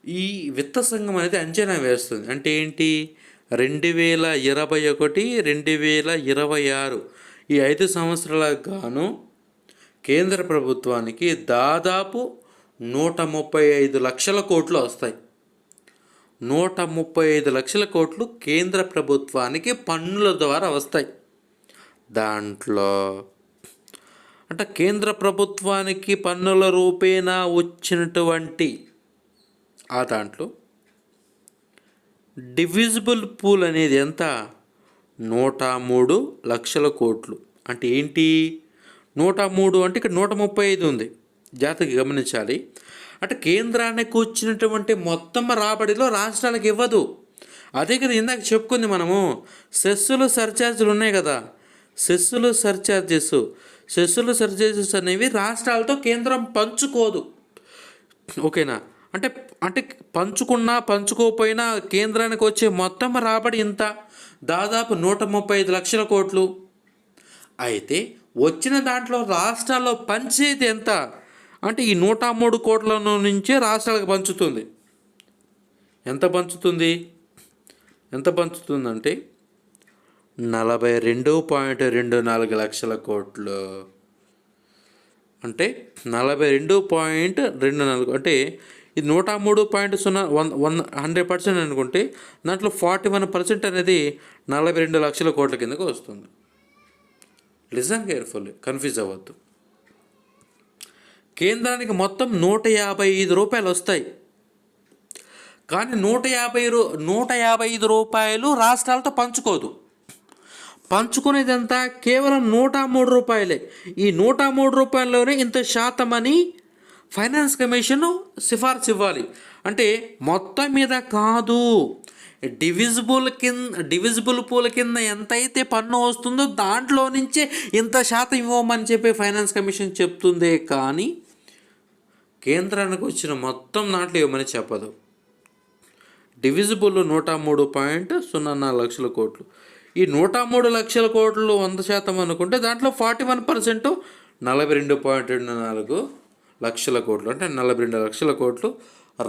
ఈ విత్త సంఘం అనేది అంచనా వేస్తుంది. అంటే ఏంటి? 2021, 2026 ఈ 5 సంవత్సరాలకు గాను కేంద్ర ప్రభుత్వానికి దాదాపు 135 లక్షల కోట్లు వస్తాయి. 135 లక్షల కోట్లు కేంద్ర ప్రభుత్వానికి పన్నుల ద్వారా వస్తాయి. దాంట్లో అంటే కేంద్ర ప్రభుత్వానికి పన్నుల రూపేణా వచ్చినటువంటి దాంట్లో డివిజిబుల్ పూల్ అనేది ఎంత? 103 లక్షల కోట్లు. అంటే ఏంటి? 103 అంటే ఇక్కడ 135 ఉంది. జాగ్రత్తగా గమనించాలి. అంటే కేంద్రానికి వచ్చినటువంటి మొత్తం రాబడిలో రాష్ట్రాలకు ఇవ్వదు. అదే కదా ఇందాక చెప్పుకుంది మనము, సెస్సులు సర్ఛార్జీలు ఉన్నాయి కదా, సెస్సులు సర్ఛార్జెస్ అనేవి రాష్ట్రాలతో కేంద్రం పంచుకోదు. ఓకేనా? అంటే అంటే పంచుకోకపోయినా కేంద్రానికి వచ్చే మొత్తం రాబడి ఇంత, దాదాపు 135 లక్షల కోట్లు. అయితే వచ్చిన దాంట్లో రాష్ట్రాల్లో పంచేది ఎంత అంటే ఈ 103 కోట్ల నుంచే రాష్ట్రాలకు పంచుతుంది. ఎంత పంచుతుందంటే 42.24 లక్షల కోట్లు. అంటే 42.24 అంటే ఇది 103.01 అనుకుంటే దాంట్లో 41% అనేది 42 లక్షల కోట్ల కిందకు వస్తుంది. లిసన్ కేర్ఫుల్లీ, కన్ఫ్యూజ్ అవ్వద్దు. కేంద్రానికి మొత్తం 155 రూపాయలు వస్తాయి, కానీ 155 రూపాయలు రాష్ట్రాలతో పంచుకోదు. పంచుకునేదంతా కేవలం 103 రూపాయలే. ఈ 103 రూపాయల్లోనే ఇంత శాతం అని ఫైనాన్స్ కమిషన్ సిఫార్సు ఇవ్వాలి. అంటే మొత్తం మీద కాదు, డివిజిబుల్ పూల కింద ఎంతైతే పన్ను వస్తుందో దాంట్లో నుంచే ఇంత శాతం ఇవ్వమని చెప్పి ఫైనాన్స్ కమిషన్ చెప్తుందే కానీ కేంద్రానికి వచ్చిన మొత్తం దాంట్లో ఇవ్వమని చెప్పదు. డివిజిబుల్ 103.04 లక్షల కోట్లు. ఈ 103 లక్షల కోట్లు 100% అనుకుంటే దాంట్లో 41% 42.24 లక్షల కోట్లు. అంటే 42 లక్షల కోట్లు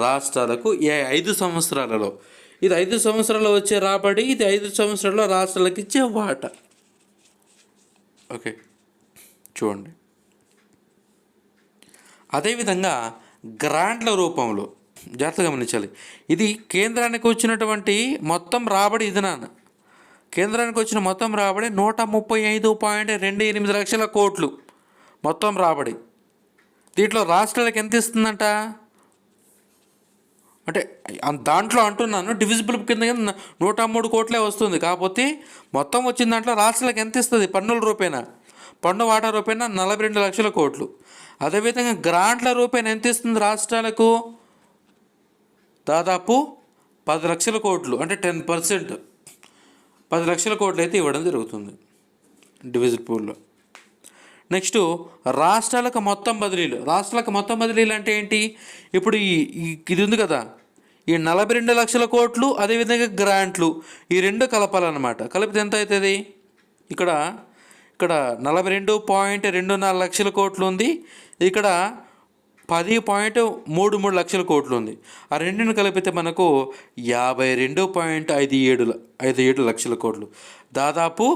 రాష్ట్రాలకు 5 సంవత్సరాలలో. ఇది 5 సంవత్సరాలు వచ్చే రాబడి, ఇది 5 సంవత్సరాల్లో రాష్ట్రాలకు ఇచ్చే వాటా. ఓకే, చూడండి. అదేవిధంగా గ్రాంట్ల రూపంలో జాగ్రత్తగా గమనించాలి. ఇది కేంద్రానికి వచ్చినటువంటి మొత్తం రాబడి. ఇది కేంద్రానికి వచ్చిన మొత్తం రాబడి 135.28 లక్షల కోట్లు మొత్తం రాబడి. దీంట్లో రాష్ట్రాలకు ఎంత ఇస్తుందంట అంటే దాంట్లో అంటున్నాను, డివిజిబుల్ కింద 103 కోట్లే వస్తుంది. కాకపోతే మొత్తం వచ్చిన దాంట్లో రాష్ట్రాలకు ఎంత ఇస్తుంది? పన్ను వాటా రూపాయన 42 లక్షల కోట్లు. అదేవిధంగా గ్రాంట్ల రూపాయన ఎంత ఇస్తుంది రాష్ట్రాలకు? దాదాపు 10 లక్షల కోట్లు. అంటే 10%, 10 లక్షల కోట్లు అయితే ఇవ్వడం జరుగుతుంది డివిజిబుల్ పూల్లో. నెక్స్ట్ రాష్ట్రాలకు మొత్తం బదిలీలు అంటే ఏంటి? ఇప్పుడు ఇది ఉంది కదా, ఈ 42 లక్షల కోట్లు అదేవిధంగా గ్రాంట్లు, ఈ రెండు కలపాలన్నమాట. కలిపితే ఎంత అవుతుంది? ఇక్కడ 42.24 లక్షల కోట్లు ఉంది, ఇక్కడ 10.33 లక్షల కోట్లు ఉంది. ఆ రెండుని కలిపితే మనకు 52.57 లక్షల కోట్లు. దాదాపు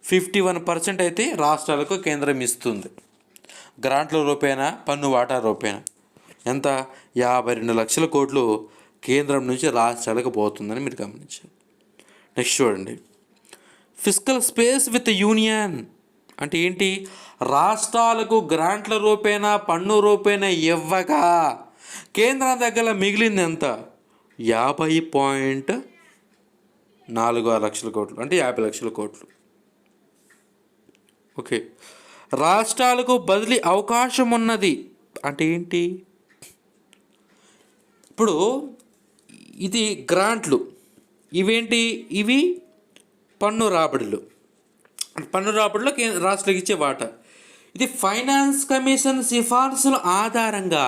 51% అయితే రాష్ట్రాలకు కేంద్రం ఇస్తుంది గ్రాంట్ల రూపేణా, పన్ను వాటా రూపేణా. ఎంత? 52 లక్షల కోట్లు కేంద్రం నుంచి రాష్ట్రాలకు పోతుందని మీరు గమనించాలి. నెక్స్ట్ చూడండి, ఫిస్కల్ స్పేస్ విత్ యూనియన్ అంటే ఏంటి? రాష్ట్రాలకు గ్రాంట్ల రూపేణా, పన్ను రూపేణా ఇవ్వగా కేంద్రం దగ్గర మిగిలింది ఎంత? 50.46 లక్షల కోట్లు. అంటే 50 లక్షల కోట్లు. ఓకే, రాష్ట్రాలకు బదిలీ అవకాశం ఉన్నది అంటే ఏంటి? ఇప్పుడు ఇది గ్రాంట్లు, ఇవి పన్ను రాబడులు. రాష్ట్రాలకు ఇచ్చే వాటా. ఇది ఫైనాన్స్ కమిషన్ సిఫార్సుల ఆధారంగా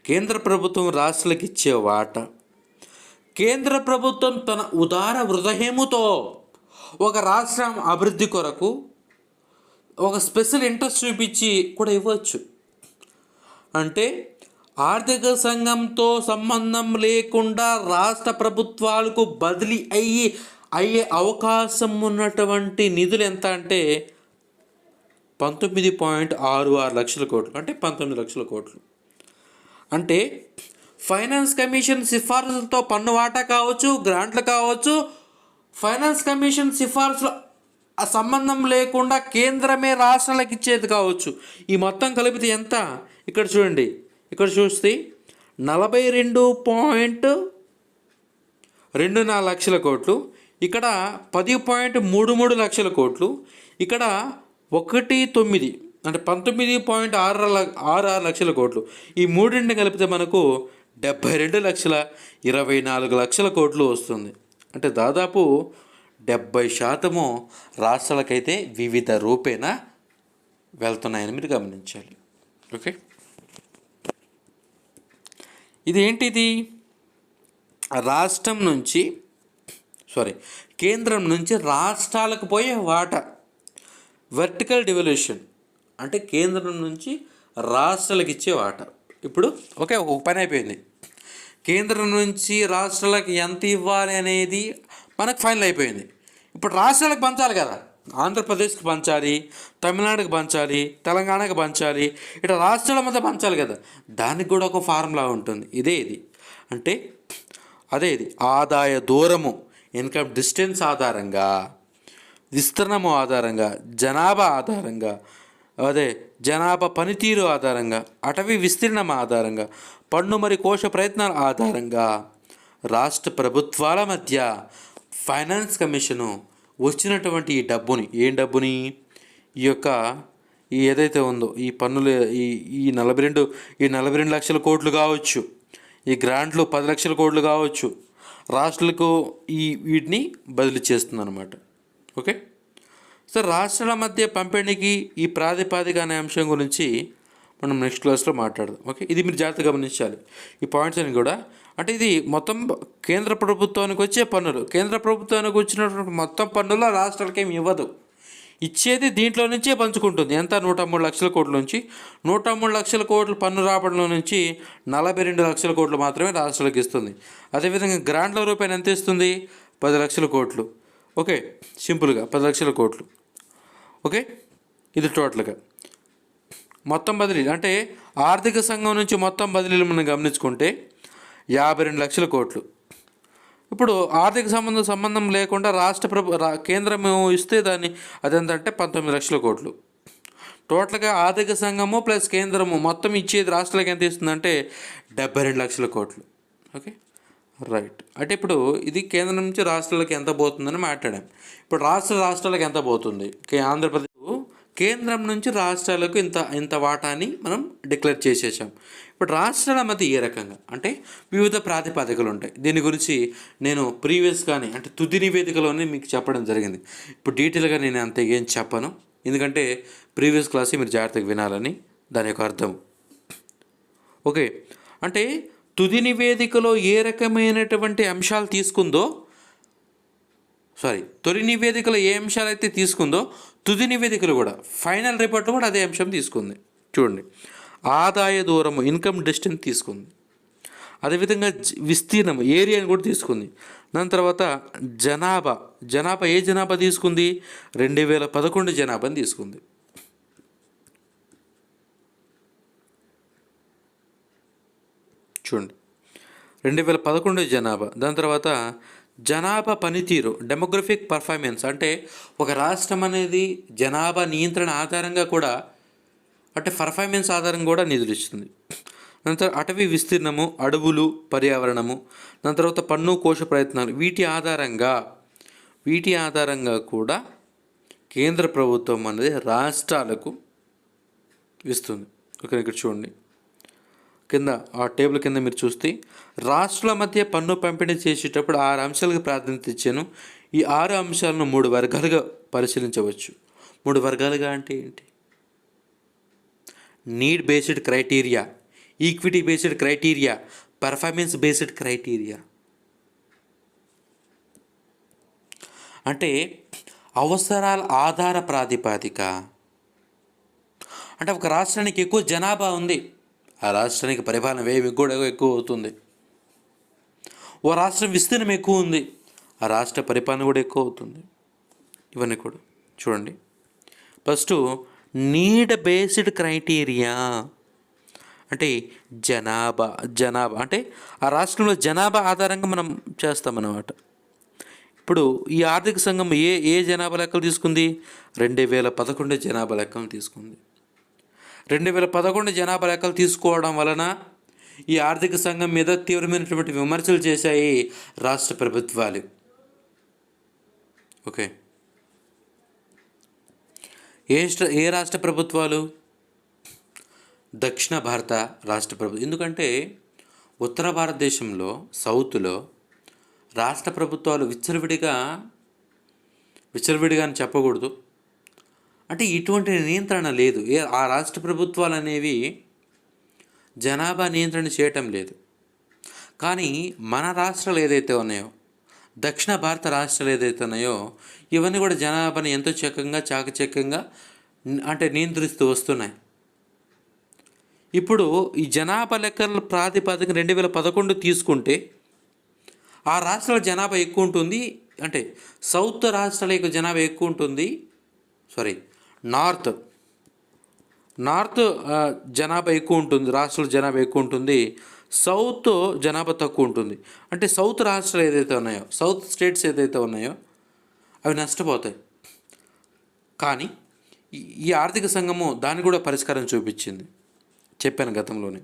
కేంద్ర ప్రభుత్వం రాష్ట్రాలకు ఇచ్చే వాటా. కేంద్ర ప్రభుత్వం తన ఉదార హృదయముతో ఒక రాష్ట్రం అభివృద్ధి కొరకు ఒక స్పెషల్ ఇంట్రెస్ట్ చూపించి కూడా ఇవ్వచ్చు. అంటే ఆర్థిక సంఘంతో సంబంధం లేకుండా రాష్ట్ర ప్రభుత్వాలకు బదిలీ అయ్యే అవకాశం ఉన్నటువంటి నిధులు ఎంత అంటే 19.66 లక్షల కోట్లు. అంటే 19 లక్షల కోట్లు. అంటే ఫైనాన్స్ కమిషన్ సిఫార్సులతో పన్ను వాటా కావచ్చు, గ్రాంట్లు కావచ్చు, ఫైనాన్స్ కమిషన్ సిఫార్సులు సంబంధం లేకుండా కేంద్రమే రాష్ట్రాలకు ఇచ్చేది కావచ్చు. ఈ మొత్తం కలిపితే ఎంత? ఇక్కడ చూడండి, ఇక్కడ చూస్తే 42.24 లక్షల కోట్లు, ఇక్కడ 10.33 లక్షల కోట్లు, ఇక్కడ 19 అంటే 19.66 లక్షల కోట్లు. ఈ మూడింటిని కలిపితే మనకు 72,24 లక్షల కోట్లు వస్తుంది. అంటే దాదాపు 70% రాష్ట్రాలకైతే వివిధ రూపేణ వెళ్తున్నాయని మీరు గమనించాలి. ఓకే, ఇదేంటిది? కేంద్రం నుంచి రాష్ట్రాలకు పోయే వాటా, వర్టికల్ డివల్యూషన్ అంటే కేంద్రం నుంచి రాష్ట్రాలకు ఇచ్చే వాటా. ఇప్పుడు ఒక పని అయిపోయింది. కేంద్రం నుంచి రాష్ట్రాలకు ఎంత ఇవ్వాలి అనేది మనకు ఫైనల్ అయిపోయింది. ఇప్పుడు రాష్ట్రాలకు పంచాలి కదా, ఆంధ్రప్రదేశ్కి పంచాలి, తమిళనాడుకి పంచాలి, తెలంగాణకి పంచాలి, ఇట్లా రాష్ట్రాల మధ్య పంచాలి కదా. దానికి కూడా ఒక ఫార్ములా ఉంటుంది. ఇది అంటే ఇది ఆదాయ దూరము, ఇన్కమ్ డిస్టెన్స్ ఆధారంగా, విస్తీర్ణము ఆధారంగా, జనాభా ఆధారంగా, జనాభా పనితీరు ఆధారంగా, అటవీ విస్తీర్ణం ఆధారంగా, పన్ను మరి కోశ ప్రయత్నాల ఆధారంగా రాష్ట్ర ప్రభుత్వాల మధ్య ఫైనాన్స్ కమిషను వచ్చినటువంటి ఈ డబ్బుని, ఏదైతే ఉందో ఈ పన్నులు, ఈ 42 లక్షల కోట్లు కావచ్చు, ఈ గ్రాంట్లు 10 లక్షల కోట్లు కావచ్చు, రాష్ట్రాలకు వీటిని బదిలీ చేస్తుంది అన్నమాట. ఓకే, సో రాష్ట్రాల మధ్య పంపిణీకి ఈ ప్రాతిపాదిక అనే అంశం గురించి మనం నెక్స్ట్ క్లాస్లో మాట్లాడదాం. ఓకే, ఇది మీరు జాగ్రత్తగా గమనించాలి ఈ పాయింట్స్ అని కూడా. అంటే ఇది మొత్తం కేంద్ర ప్రభుత్వానికి వచ్చే పన్నులు, కేంద్ర ప్రభుత్వానికి వచ్చినటువంటి మొత్తం పన్నులు రాష్ట్రాలకి ఏమి ఇవ్వదు, ఇచ్చేది దీంట్లో నుంచే పంచుకుంటుంది. ఎంత? 103 లక్షల కోట్ల నుంచి 103 లక్షల కోట్ల పన్ను రాబడిలో నుంచి 42 లక్షల కోట్లు మాత్రమే రాష్ట్రాలకు ఇస్తుంది. అదేవిధంగా గ్రాంట్ల రూపాయలు ఎంత ఇస్తుంది? 10 లక్షల కోట్లు. ఓకే, సింపుల్గా 10 లక్షల కోట్లు. ఓకే, ఇది టోటల్గా మొత్తం బదిలీలు. అంటే ఆర్థిక సంఘం నుంచి మొత్తం బదిలీలు మనం గమనించుకుంటే 52 లక్షల కోట్లు. ఇప్పుడు ఆర్థిక సంబంధం లేకుండా కేంద్రం ఇస్తే అదెంతంటే 19 లక్షల కోట్లు. టోటల్గా ఆర్థిక సంఘము ప్లస్ కేంద్రము మొత్తం ఇచ్చేది రాష్ట్రాలకు ఎంత ఇస్తుందంటే 72 లక్షల కోట్లు. Okay, right. అంటే ఇప్పుడు ఇది కేంద్రం నుంచి రాష్ట్రాలకు ఎంత పోతుందని మాట్లాడాం. ఇప్పుడు రాష్ట్రాలకు ఎంత పోతుంది? ఆంధ్రప్రదేశ్ కేంద్రం నుంచి రాష్ట్రాలకు ఇంత వాటాని మనం డిక్లేర్ చేసేసాం. ఇప్పుడు రాష్ట్రాల మధ్య ఏ రకంగా అంటే వివిధ ప్రాతిపదికలు ఉంటాయి. దీని గురించి నేను ప్రీవియస్గానే అంటే తుది నివేదికలోనే మీకు చెప్పడం జరిగింది. ఇప్పుడు డీటెయిల్గా నేను అంత ఏం చెప్పను, ఎందుకంటే ప్రీవియస్ క్లాస్ మీరు జాగ్రత్తగా వినాలని దాని యొక్క అర్థం. ఓకే, అంటే తుది నివేదికలో ఏ రకమైనటువంటి అంశాలు తీసుకుందో, తొలి నివేదికలో ఏ అంశాలు అయితే తీసుకుందో తుది నివేదికలు కూడా, ఫైనల్ రిపోర్ట్ కూడా అదే అంశం తీసుకుంది. చూడండి, ఆదాయ దూరము, ఇన్కమ్ డిస్టెన్స్ తీసుకుంది. అదేవిధంగా విస్తీర్ణం, ఏరియాని కూడా తీసుకుంది. దాని తర్వాత జనాభా ఏ జనాభా తీసుకుంది? 2011 జనాభాని తీసుకుంది. చూడండి, 2011 జనాభా. దాని తర్వాత జనాభా పనితీరు, డెమోగ్రఫిక్ పర్ఫార్మెన్స్, అంటే ఒక రాష్ట్రం అనేది జనాభా నియంత్రణ ఆధారంగా కూడా అంటే పర్ఫార్మెన్స్ ఆధారంగా కూడా నిధులు ఇస్తుంది. దాని తర్వాత అటవీ విస్తీర్ణము, అడవులు, పర్యావరణము, దాని తర్వాత పన్ను కోశ ప్రయత్నాలు, వీటి ఆధారంగా కూడా కేంద్ర ప్రభుత్వం అనేది రాష్ట్రాలకు ఇస్తుంది. ఓకే, ఇక్కడ చూడండి, కింద ఆ టేబుల్ కింద మీరు చూస్తే రాష్ట్రాల మధ్య పన్ను పంపిణీ చేసేటప్పుడు 6 అంశాలకు ప్రాధాన్యత ఇచ్చాను. ఈ 6 అంశాలను 3 వర్గాలుగా పరిశీలించవచ్చు. 3 వర్గాలుగా అంటే ఏంటి? Need based criteria, equity based criteria, performance based criteria. అంటే అవసరాల ఆధార ప్రాతిపాదిక. అంటే ఒక రాష్ట్రానికి ఎక్కువ జనాభా ఉంది, ఆ రాష్ట్రానికి పరిపాలన వ్యయం కూడా ఎక్కువ అవుతుంది. ఓ రాష్ట్రం విస్తీర్ణం ఎక్కువ ఉంది, ఆ రాష్ట్ర పరిపాలన కూడా ఎక్కువ అవుతుంది. ఇవన్నీ కూడా చూడండి. ఫస్ట్ నీడ్ బేస్డ్ క్రైటీరియా అంటే జనాభా అంటే ఆ రాష్ట్రంలో జనాభా ఆధారంగా మనం చేస్తామన్నమాట. ఇప్పుడు ఈ ఆర్థిక సంఘం ఏ జనాభా లెక్కలు తీసుకుంది? 2011 జనాభా లెక్కలు తీసుకుంది. 2011 జనాభా లెక్కలు తీసుకోవడం వలన ఈ ఆర్థిక సంఘం మీద తీవ్రమైనటువంటి విమర్శలు చేశాయి రాష్ట్ర ప్రభుత్వాలు. ఓకే, ఏ రాష్ట్ర ప్రభుత్వాలు? దక్షిణ భారత రాష్ట్ర ప్రభుత్వం. ఎందుకంటే ఉత్తర భారతదేశంలో సౌత్లో రాష్ట్ర ప్రభుత్వాలు విచ్చలవిడిగా అని చెప్పకూడదు, అంటే ఇటువంటి నియంత్రణ లేదు. ఆ రాష్ట్ర ప్రభుత్వాలు అనేవి జనాభా నియంత్రణ చేయటం లేదు. కానీ మన రాష్ట్రాలు ఏదైతే ఉన్నాయో, దక్షిణ భారత రాష్ట్రాలు ఏదైతే ఉన్నాయో, ఇవన్నీ కూడా జనాభాని ఎంతో చాకచక్యంగా అంటే నియంత్రిస్తూ వస్తున్నాయి. ఇప్పుడు ఈ జనాభా లెక్కల ప్రాతిపదిక 2011 తీసుకుంటే ఆ రాష్ట్రాల జనాభా ఎక్కువ ఉంటుంది, అంటే సౌత్ రాష్ట్రాల యొక్క జనాభా ఎక్కువ ఉంటుంది, నార్త్ జనాభా ఎక్కువ ఉంటుంది, రాష్ట్రాల జనాభా ఎక్కువ ఉంటుంది, సౌత్ జనాభా తక్కువ ఉంటుంది. అంటే సౌత్ రాష్ట్రాలు ఏదైతే ఉన్నాయో, సౌత్ స్టేట్స్ ఏదైతే ఉన్నాయో అవి నష్టపోతాయి. కానీ ఈ ఆర్థిక సంఘము దాన్ని కూడా పరిష్కారం చూపించింది, చెప్పాను గతంలోనే.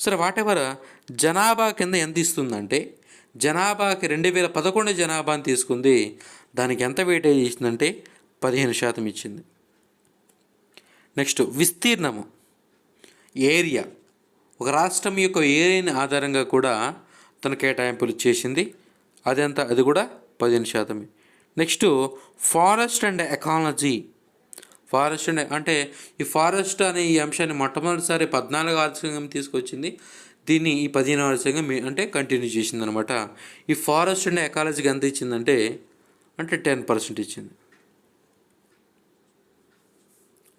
సరే, వాటెవర్ జనాభా కింద ఎంత ఇస్తుందంటే, జనాభాకి 2011 జనాభాని తీసుకుంది, దానికి ఎంత వెయిటేజ్ ఇచ్చిందంటే 15% ఇచ్చింది. నెక్స్ట్ విస్తీర్ణము, ఏరియా, ఒక రాష్ట్రం యొక్క ఏరియాని ఆధారంగా కూడా తన కేటాయింపులు చేసింది, అది కూడా 15%. Next forest and ecology. అంటే ఈ ఫారెస్ట్ అనే ఈ అంశాన్ని మొట్టమొదటిసారి 14వ ఆర్థిక సంఘం తీసుకొచ్చింది, దీన్ని ఈ 15వ ఆర్థిక సంఘం అంటే కంటిన్యూ చేసింది అనమాట. ఈ ఫారెస్ట్ అండ్ ఎకాలజీకి ఎంత ఇచ్చిందంటే 10% ఇచ్చింది.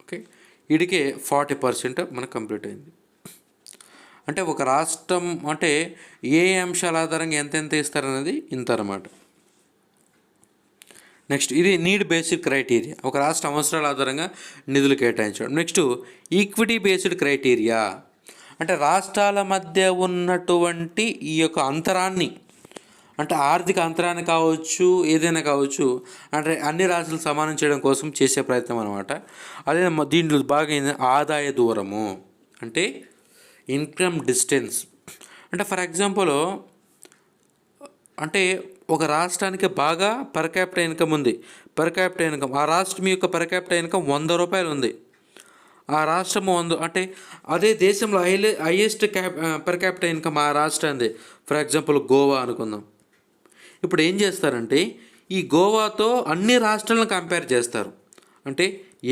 ఓకే, వీడికే 40% మనకు కంప్లీట్ అయింది. అంటే ఒక రాష్ట్రం అంటే ఏ అంశాల ఆధారంగా ఎంత ఇస్తారనేది ఇంత అన్నమాట. నెక్స్ట్ ఇది నీడ్ బేస్డ్ క్రైటీరియా, ఒక రాష్ట్ర అవసరాల ఆధారంగా నిధులు కేటాయించడం. నెక్స్ట్ ఈక్విటీ బేస్డ్ క్రైటీరియా, అంటే రాష్ట్రాల మధ్య ఉన్నటువంటి ఈ యొక్క అంతరాన్ని, అంటే ఆర్థిక అంతరాన్ని కావచ్చు, ఏదైనా కావచ్చు, అంటే అన్ని రాష్ట్రాలు సమానం చేయడం కోసం చేసే ప్రయత్నం అనమాట. అదే దీంట్లో బాగా ఆదాయ దూరము, అంటే ఇన్కమ్ డిస్టెన్స్. అంటే ఫర్ ఎగ్జాంపుల్, అంటే ఒక రాష్ట్రానికి బాగా పర్ క్యాపిటల్ ఇన్కమ్ ఉంది, ఆ రాష్ట్రం యొక్క పర్ క్యాపిటల్ ఇన్కమ్ 100 రూపాయలు ఉంది, ఆ రాష్ట్రము 100, అంటే అదే దేశంలో హైయెస్ట్ పర్ క్యాపిటల్ ఇన్కమ్ ఆ రాష్ట్రానికి, ఫర్ ఎగ్జాంపుల్ గోవా అనుకుందాం. ఇప్పుడు ఏం చేస్తారంటే ఈ గోవాతో అన్ని రాష్ట్రాలను కంపేర్ చేస్తారు, అంటే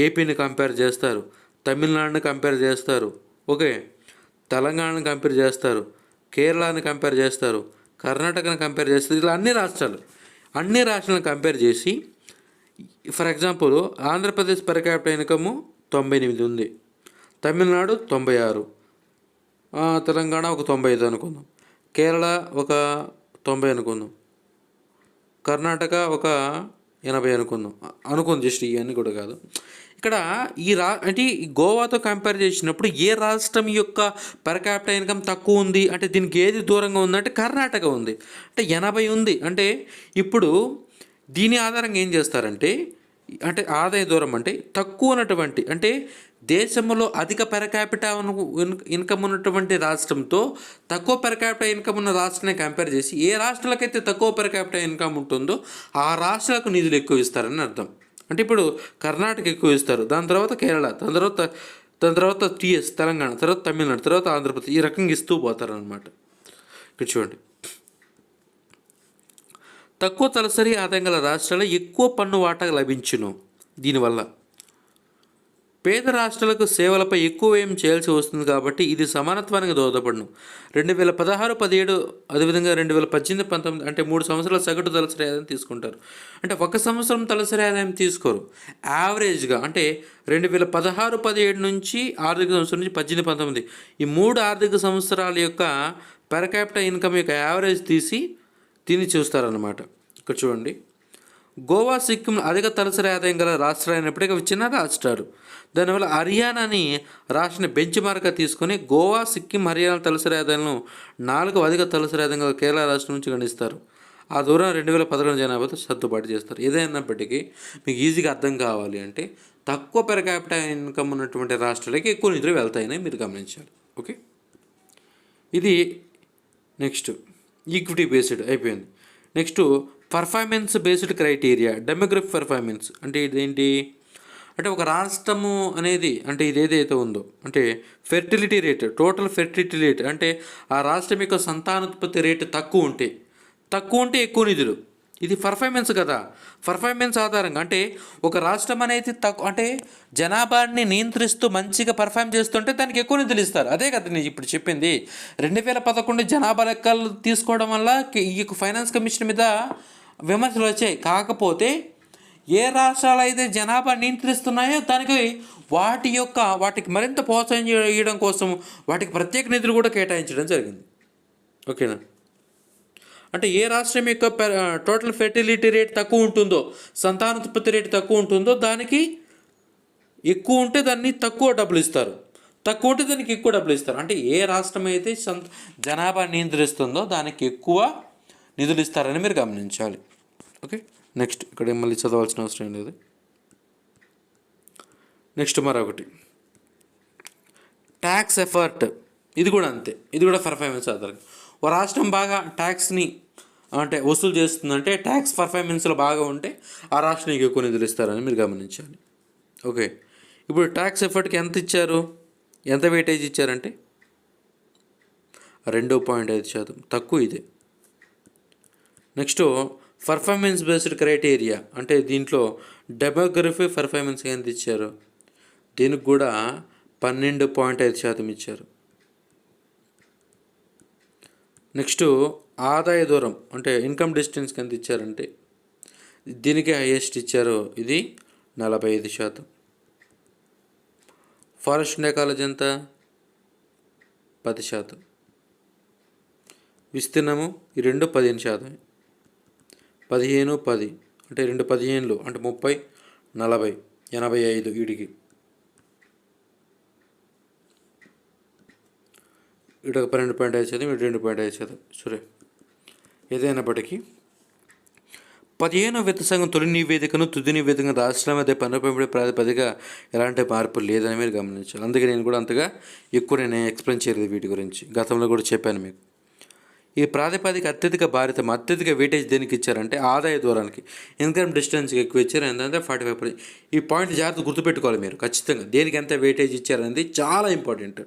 ఏపీని కంపేర్ చేస్తారు, తమిళనాడుని కంపేర్ చేస్తారు, ఓకే, తెలంగాణని కంపేర్ చేస్తారు, కేరళని కంపేర్ చేస్తారు, కర్ణాటకని కంపేర్ చేస్తారు. ఇలా అన్ని రాష్ట్రాలను కంపేర్ చేసి, for example Andhra Pradesh per capital income 98 ఉంది, తమిళనాడు 96, తెలంగాణ ఒక 95 అనుకుందాం, కేరళ ఒక 90 అనుకుందాం, కర్ణాటక ఒక 80 అనుకుందాం, జస్ట్ ఇవన్నీ కూడా కాదు. ఇక్కడ అంటే గోవాతో కంపేర్ చేసినప్పుడు ఏ రాష్ట్రం యొక్క పర్ క్యాపిటల్ ఇన్కమ్ తక్కువ ఉంది, అంటే దీనికి ఏది దూరంగా ఉందంటే కర్ణాటక ఉంది, అంటే 80 ఉంది. అంటే ఇప్పుడు దీని ఆధారంగా ఏం చేస్తారంటే, అంటే ఆదాయ దూరం అంటే తక్కువ ఉన్నటువంటి, అంటే దేశంలో అధిక పర్ క్యాపిటల్ ఇన్కమ్ ఉన్నటువంటి రాష్ట్రంతో తక్కువ పర్ క్యాపిటల్ ఇన్కమ్ ఉన్న రాష్ట్రాన్ని కంపేర్ చేసి ఏ రాష్ట్రాలకైతే తక్కువ పర్ క్యాపిటల్ ఇన్కమ్ ఉంటుందో ఆ రాష్ట్రాలకు నిధులు ఎక్కువ ఇస్తారని అర్థం. అంటే ఇప్పుడు కర్ణాటక ఎక్కువ ఇస్తారు, దాని తర్వాత కేరళ, దాని తర్వాత తెలంగాణ, తర్వాత తమిళనాడు, తర్వాత ఆంధ్రప్రదేశ్, ఈ రకంగా ఇస్తూ పోతారనమాట. ఇక్కడ చూడండి, తక్కువ తలసరి ఆదాయం గల రాష్ట్రాల్లో ఎక్కువ పన్ను వాటా లభించును. దీనివల్ల పేద రాష్ట్రాలకు సేవలపై ఎక్కువ వ్యయం చేయాల్సి వస్తుంది, కాబట్టి ఇది సమానత్వానికి దోహదపడును. 2016-17 అదేవిధంగా 2018-19 అంటే 3 సంవత్సరాల సగటు తలసరి ఆదాయం తీసుకుంటారు. అంటే 1 సంవత్సరం తలసరి ఆదాయం తీసుకోరు, యావరేజ్గా అంటే 2016-17 నుంచి ఆర్థిక సంవత్సరం నుంచి 18-19 ఈ 3 ఆర్థిక సంవత్సరాల యొక్క పర్ క్యాపిటల్ ఇన్కమ్ యొక్క యావరేజ్ తీసి దీన్ని చూస్తారన్నమాట. ఇక్కడ చూడండి, గోవా, సిక్కిం అధిక తలసరి ఆదాయం గల రాష్ట్రాలు అయినప్పటికీ అవి చిన్న రాష్ట్రాలు. దానివల్ల హర్యానాని రాష్ట్రాన్ని బెంచ్ మార్క్గా తీసుకొని గోవా, సిక్కిం, హర్యానా తలసరి ఆదాయాలను 4వ అధిక తలసరి ఆదాయం గల కేరళ రాష్ట్రం నుంచి గణిస్తారు. ఆ దూరం 2011 జనాభాతో సర్దుబాటు చేస్తారు. ఏదైనప్పటికీ మీకు ఈజీగా అర్థం కావాలి అంటే తక్కువ పర్ క్యాపిటల్ ఇన్కమ్ ఉన్నటువంటి రాష్ట్రాలకి ఎక్కువ నిధులు వెళ్తాయని మీరు గమనించాలి. ఓకే, ఇది నెక్స్ట్ ఈక్విటీ బేస్డ్ అయిపోయింది. Next performance based criteria, demographic performance అంటే ఇదేంటి అంటే ఒక రాష్ట్రము అనేది అంటే ఇది ఏదైతే ఉందో అంటే fertility rate, total fertility rate అంటే ఆ రాష్ట్రం యొక్క సంతానోత్పత్తి రేటు తక్కువ ఉంటే ఎక్కువ నిధులు. ఇది పర్ఫార్మెన్స్ కదా. పర్ఫార్మెన్స్ ఆధారంగా అంటే ఒక రాష్ట్రం అనేది తక్కువ అంటే జనాభాని నియంత్రిస్తూ మంచిగా పర్ఫార్మ్ చేస్తుంటే దానికి ఎక్కువ నిధులు ఇస్తారు. అదే కదా నేను ఇప్పుడు చెప్పింది. 2011 జనాభా లెక్కలు తీసుకోవడం వల్ల ఈ ఫైనాన్స్ కమిషన్ మీద విమర్శలు వచ్చాయి. కాకపోతే ఏ రాష్ట్రాలు అయితే జనాభా నియంత్రిస్తున్నాయో దానికి వాటికి మరింత ప్రోత్సాహం చేయడం కోసం వాటికి ప్రత్యేక నిధులు కూడా కేటాయించడం జరిగింది. ఓకేనా. అంటే ఏ రాష్ట్రం యొక్క టోటల్ ఫెర్టిలిటీ రేట్ తక్కువ ఉంటుందో, సంతానోత్పత్తి రేటు తక్కువ ఉంటుందో దానికి ఎక్కువ ఉంటే దాన్ని తక్కువ డబ్బులు ఇస్తారు, తక్కువ ఉంటే దానికి ఎక్కువ డబ్బులు ఇస్తారు. అంటే ఏ రాష్ట్రం అయితే జనాభా నియంత్రిస్తుందో దానికి ఎక్కువ నిధులు ఇస్తారని మీరు గమనించాలి. ఓకే. నెక్స్ట్ ఇక్కడ మళ్ళీ చదవాల్సిన అవసరం లేదు. నెక్స్ట్ మరొకటి ట్యాక్స్ ఎఫర్ట్. ఇది కూడా అంతే, ఇది కూడా పర్ఫార్మెన్స్ ఆధారంగా. ఓ రాష్ట్రం బాగా ట్యాక్స్ని అంటే వసూలు చేస్తుందంటే ట్యాక్స్ పర్ఫార్మెన్స్లో బాగా ఉంటే ఆ రాష్ట్రానికి ఎక్కువ నిధులు ఇస్తారని మీరు గమనించాలి. ఓకే. ఇప్పుడు ట్యాక్స్ ఎఫర్ట్కి ఎంత ఇచ్చారు, ఎంత వెయిటేజ్ ఇచ్చారంటే 2.5% తక్కువ ఇదే. నెక్స్ట్ పర్ఫార్మెన్స్ బేస్డ్ క్రైటీరియా అంటే దీంట్లో డెమోగ్రఫీ పర్ఫార్మెన్స్ ఎంత ఇచ్చారు, దీనికి కూడా 12.5% ఇచ్చారు. నెక్స్ట్ ఆదాయ దూరం అంటే ఇన్కమ్ డిస్టెన్స్కి ఎంత ఇచ్చారంటే దీనికి హైయెస్ట్ ఇచ్చారు, ఇది 45%. ఫారెస్ట్ అండ్ ఎకాలజీ ఎంత 10%. విస్తీర్ణము ఈ 15%. 15 అంటే 15 అంటే 30 40 85 వీడికి ఇటు 12.5%, ఇటు 2.5%. సరే, ఏదైనప్పటికీ 15వ విత్త సంఘం తొలి నివేదికను తుది నివేదికను రాష్ట్రాల మధ్య పన్ను పంపిణీ ప్రాతిపదిక ఎలాంటి మార్పు లేదని మీరు గమనించాలి. అందుకే నేను కూడా అంతగా ఎక్కువ నేను ఎక్స్ప్లెయిన్ చేయలేదు వీటి గురించి, గతంలో కూడా చెప్పాను మీకు. ఈ ప్రాతిపదిక అత్యధిక వెయిటేజ్ దేనికి ఇచ్చారంటే ఆదాయ దూరానికి, ఇన్కమ్ డిస్టెన్స్కి ఎక్కువ ఇచ్చారు. ఏంటంటే 45%. ఈ పాయింట్ జాగ్రత్త గుర్తుపెట్టుకోవాలి మీరు ఖచ్చితంగా. దేనికి ఎంత వెయిటేజ్ ఇచ్చారనేది చాలా ఇంపార్టెంట్.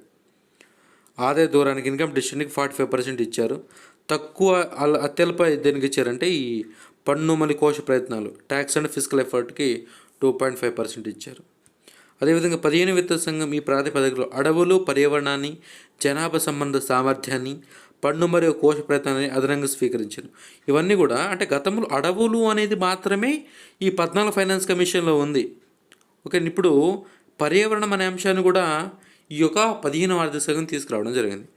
ఆదాయ దూరానికి, ఇన్కమ్ డిస్టెన్స్కి 45% ఇచ్చారు. తక్కువ అత్యల్ప దేనికి ఇచ్చారంటే ఈ పన్ను మరియు కోశ ప్రయత్నాలు, ట్యాక్స్ అండ్ ఫిజికల్ ఎఫర్ట్కి 2.5% ఇచ్చారు. అదేవిధంగా 15 విత్త సంఘం ఈ ప్రాతిపదికలో అడవులు, పర్యావరణాన్ని, జనాభా సంబంధ సామర్థ్యాన్ని, పన్ను మరియు కోశ ప్రయత్నాన్ని అదనంగా స్వీకరించారు. ఇవన్నీ కూడా అంటే గతంలో అడవులు అనేది మాత్రమే ఈ 14 ఫైనాన్స్ కమిషన్లో ఉంది. ఓకే. ఇప్పుడు పర్యావరణం అనే అంశాన్ని కూడా ఈ యొక్క 15వ ఆర్థిక సంఘం తీసుకురావడం జరిగింది.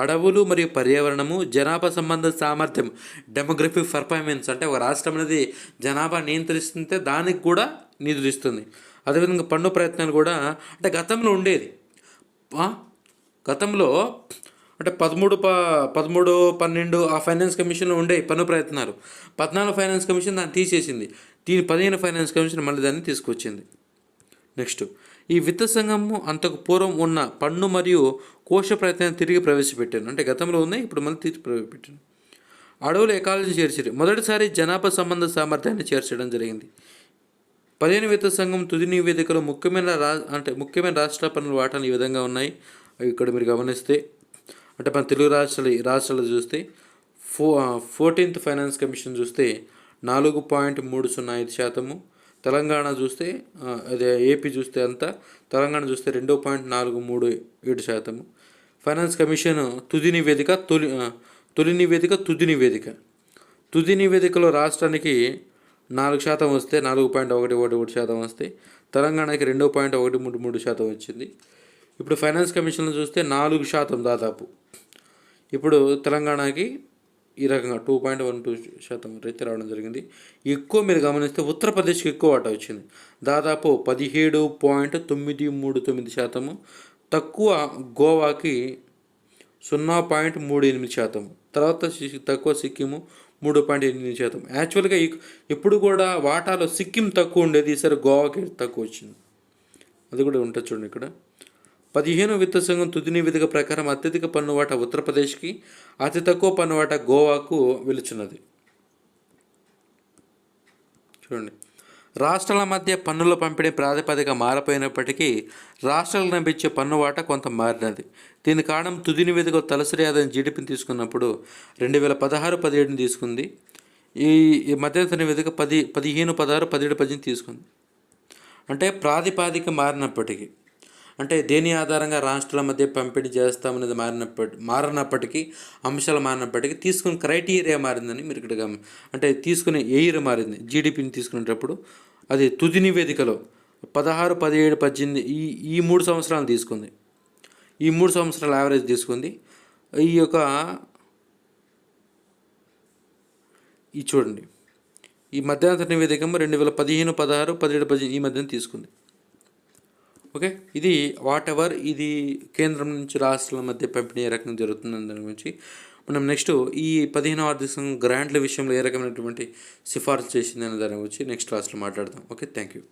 అడవులు మరియు పర్యావరణము, జనాభా సంబంధ సామర్థ్యం, డెమోగ్రఫిక్ పర్ఫార్మెన్స్ అంటే ఒక రాష్ట్రం అనేది జనాభా నియంత్రిస్తుంటే దానికి కూడా నిధులు ఇస్తుంది. అదేవిధంగా పన్ను ప్రయత్నాలు కూడా అంటే గతంలో ఉండేది. గతంలో అంటే 13, 12 ఆ ఫైనాన్స్ కమిషన్లో ఉండే పన్ను ప్రయత్నాలు. 14 ఫైనాన్స్ కమిషన్ దాన్ని తీసేసింది. 15 ఫైనాన్స్ కమిషన్ మళ్ళీ దాన్ని తీసుకొచ్చింది. నెక్స్ట్ ఈ విత్త సంఘము అంతకు పూర్వం ఉన్న పన్ను మరియు కోశ ప్రయత్నాన్ని తిరిగి ప్రవేశపెట్టాను. అంటే గతంలో ఉన్నాయి, ఇప్పుడు మళ్ళీ తిరిగి ప్రవేశపెట్టాను. అడవులు ఎకాలజీ చేర్చారు. మొదటిసారి జనాభా సంబంధ సామర్థ్యాన్ని చేర్చడం జరిగింది. 15 విత్త సంఘం తుది నివేదికలో ముఖ్యమైన రాష్ట్ర పన్నుల వాటాలు ఈ విధంగా ఉన్నాయి. ఇక్కడ మీరు గమనిస్తే అంటే మన తెలుగు రాష్ట్రాలు చూస్తే 14th ఫైనాన్స్ కమిషన్ చూస్తే 4.305%. తెలంగాణ చూస్తే అదే ఏపీ చూస్తే అంతా, తెలంగాణ చూస్తే 2.437%. ఫైనాన్స్ కమిషన్ తుది నివేదికలో రాష్ట్రానికి 4% వస్తే 4.111% వస్తే, తెలంగాణకి 2.133% వచ్చింది. ఇప్పుడు ఫైనాన్స్ కమిషన్లో చూస్తే 4% దాదాపు. ఇప్పుడు తెలంగాణకి ఈ రకంగా 2.12% రైతు రావడం జరిగింది. ఎక్కువ మీరు గమనిస్తే ఉత్తరప్రదేశ్కి ఎక్కువ వాటా వచ్చింది, దాదాపు 17.939%. తక్కువ గోవాకి 0.38%. తర్వాత తక్కువ సిక్కిము 3.8%. యాక్చువల్గా ఎప్పుడు కూడా వాటాలో సిక్కిం తక్కువ ఉండేది, ఈసారి గోవాకి తక్కువ వచ్చింది. అది కూడా ఉంటుంది చూడండి ఇక్కడ. 15 విత్త సంఘం తుది నివేదిక ప్రకారం అత్యధిక పన్ను వాటా ఉత్తరప్రదేశ్కి, అతి తక్కువ పన్ను వాటా గోవాకు వెలుచున్నది. చూడండి, రాష్ట్రాల మధ్య పన్నుల పంపిణీ ప్రాతిపదిక మారిపోయినప్పటికీ రాష్ట్రాలకు లభించే పన్ను వాటా కొంత మారినది. దీని కారణం తుది నివేదిక తలసరి ఆదాయం జీడిపిని తీసుకున్నప్పుడు 2016-17 తీసుకుంది. ఈ మధ్యంతర నివేదిక 15-16-17 తీసుకుంది. అంటే ప్రాతిపాదిక మారినప్పటికీ, అంటే దేని ఆధారంగా రాష్ట్రాల మధ్య పంపిణీ చేస్తామనేది మారినప్పటికీ అంశాలు మారినప్పటికీ తీసుకున్న క్రైటీరియా మారిందని మీరు ఇక్కడ అంటే తీసుకునే ఎయిర్ మారింది. జీడిపిని తీసుకునేటప్పుడు అది తుది నివేదికలో 16, 17, 18 ఈ 3 సంవత్సరాలు తీసుకుంది. ఈ 3 సంవత్సరాల యావరేజ్ తీసుకుంది. చూడండి, ఈ మధ్యంతర నివేదిక 2015, 16, 17, 18 ఈ మధ్యన తీసుకుంది. ఓకే, ఇది వాట్ ఎవర్ ఇది కేంద్రం నుంచి రాష్ట్రాల మధ్య పంపిణీ ఏ రకంగా జరుగుతుందని దాని గురించి మనం నెక్స్ట్ ఈ 15వ ఆర్థిక సంఘం గ్రాంట్ల విషయంలో ఏ రకమైనటువంటి సిఫార్సు చేసిందనే దాని గురించి నెక్స్ట్ క్లాస్లో మాట్లాడదాం. Okay, thank you.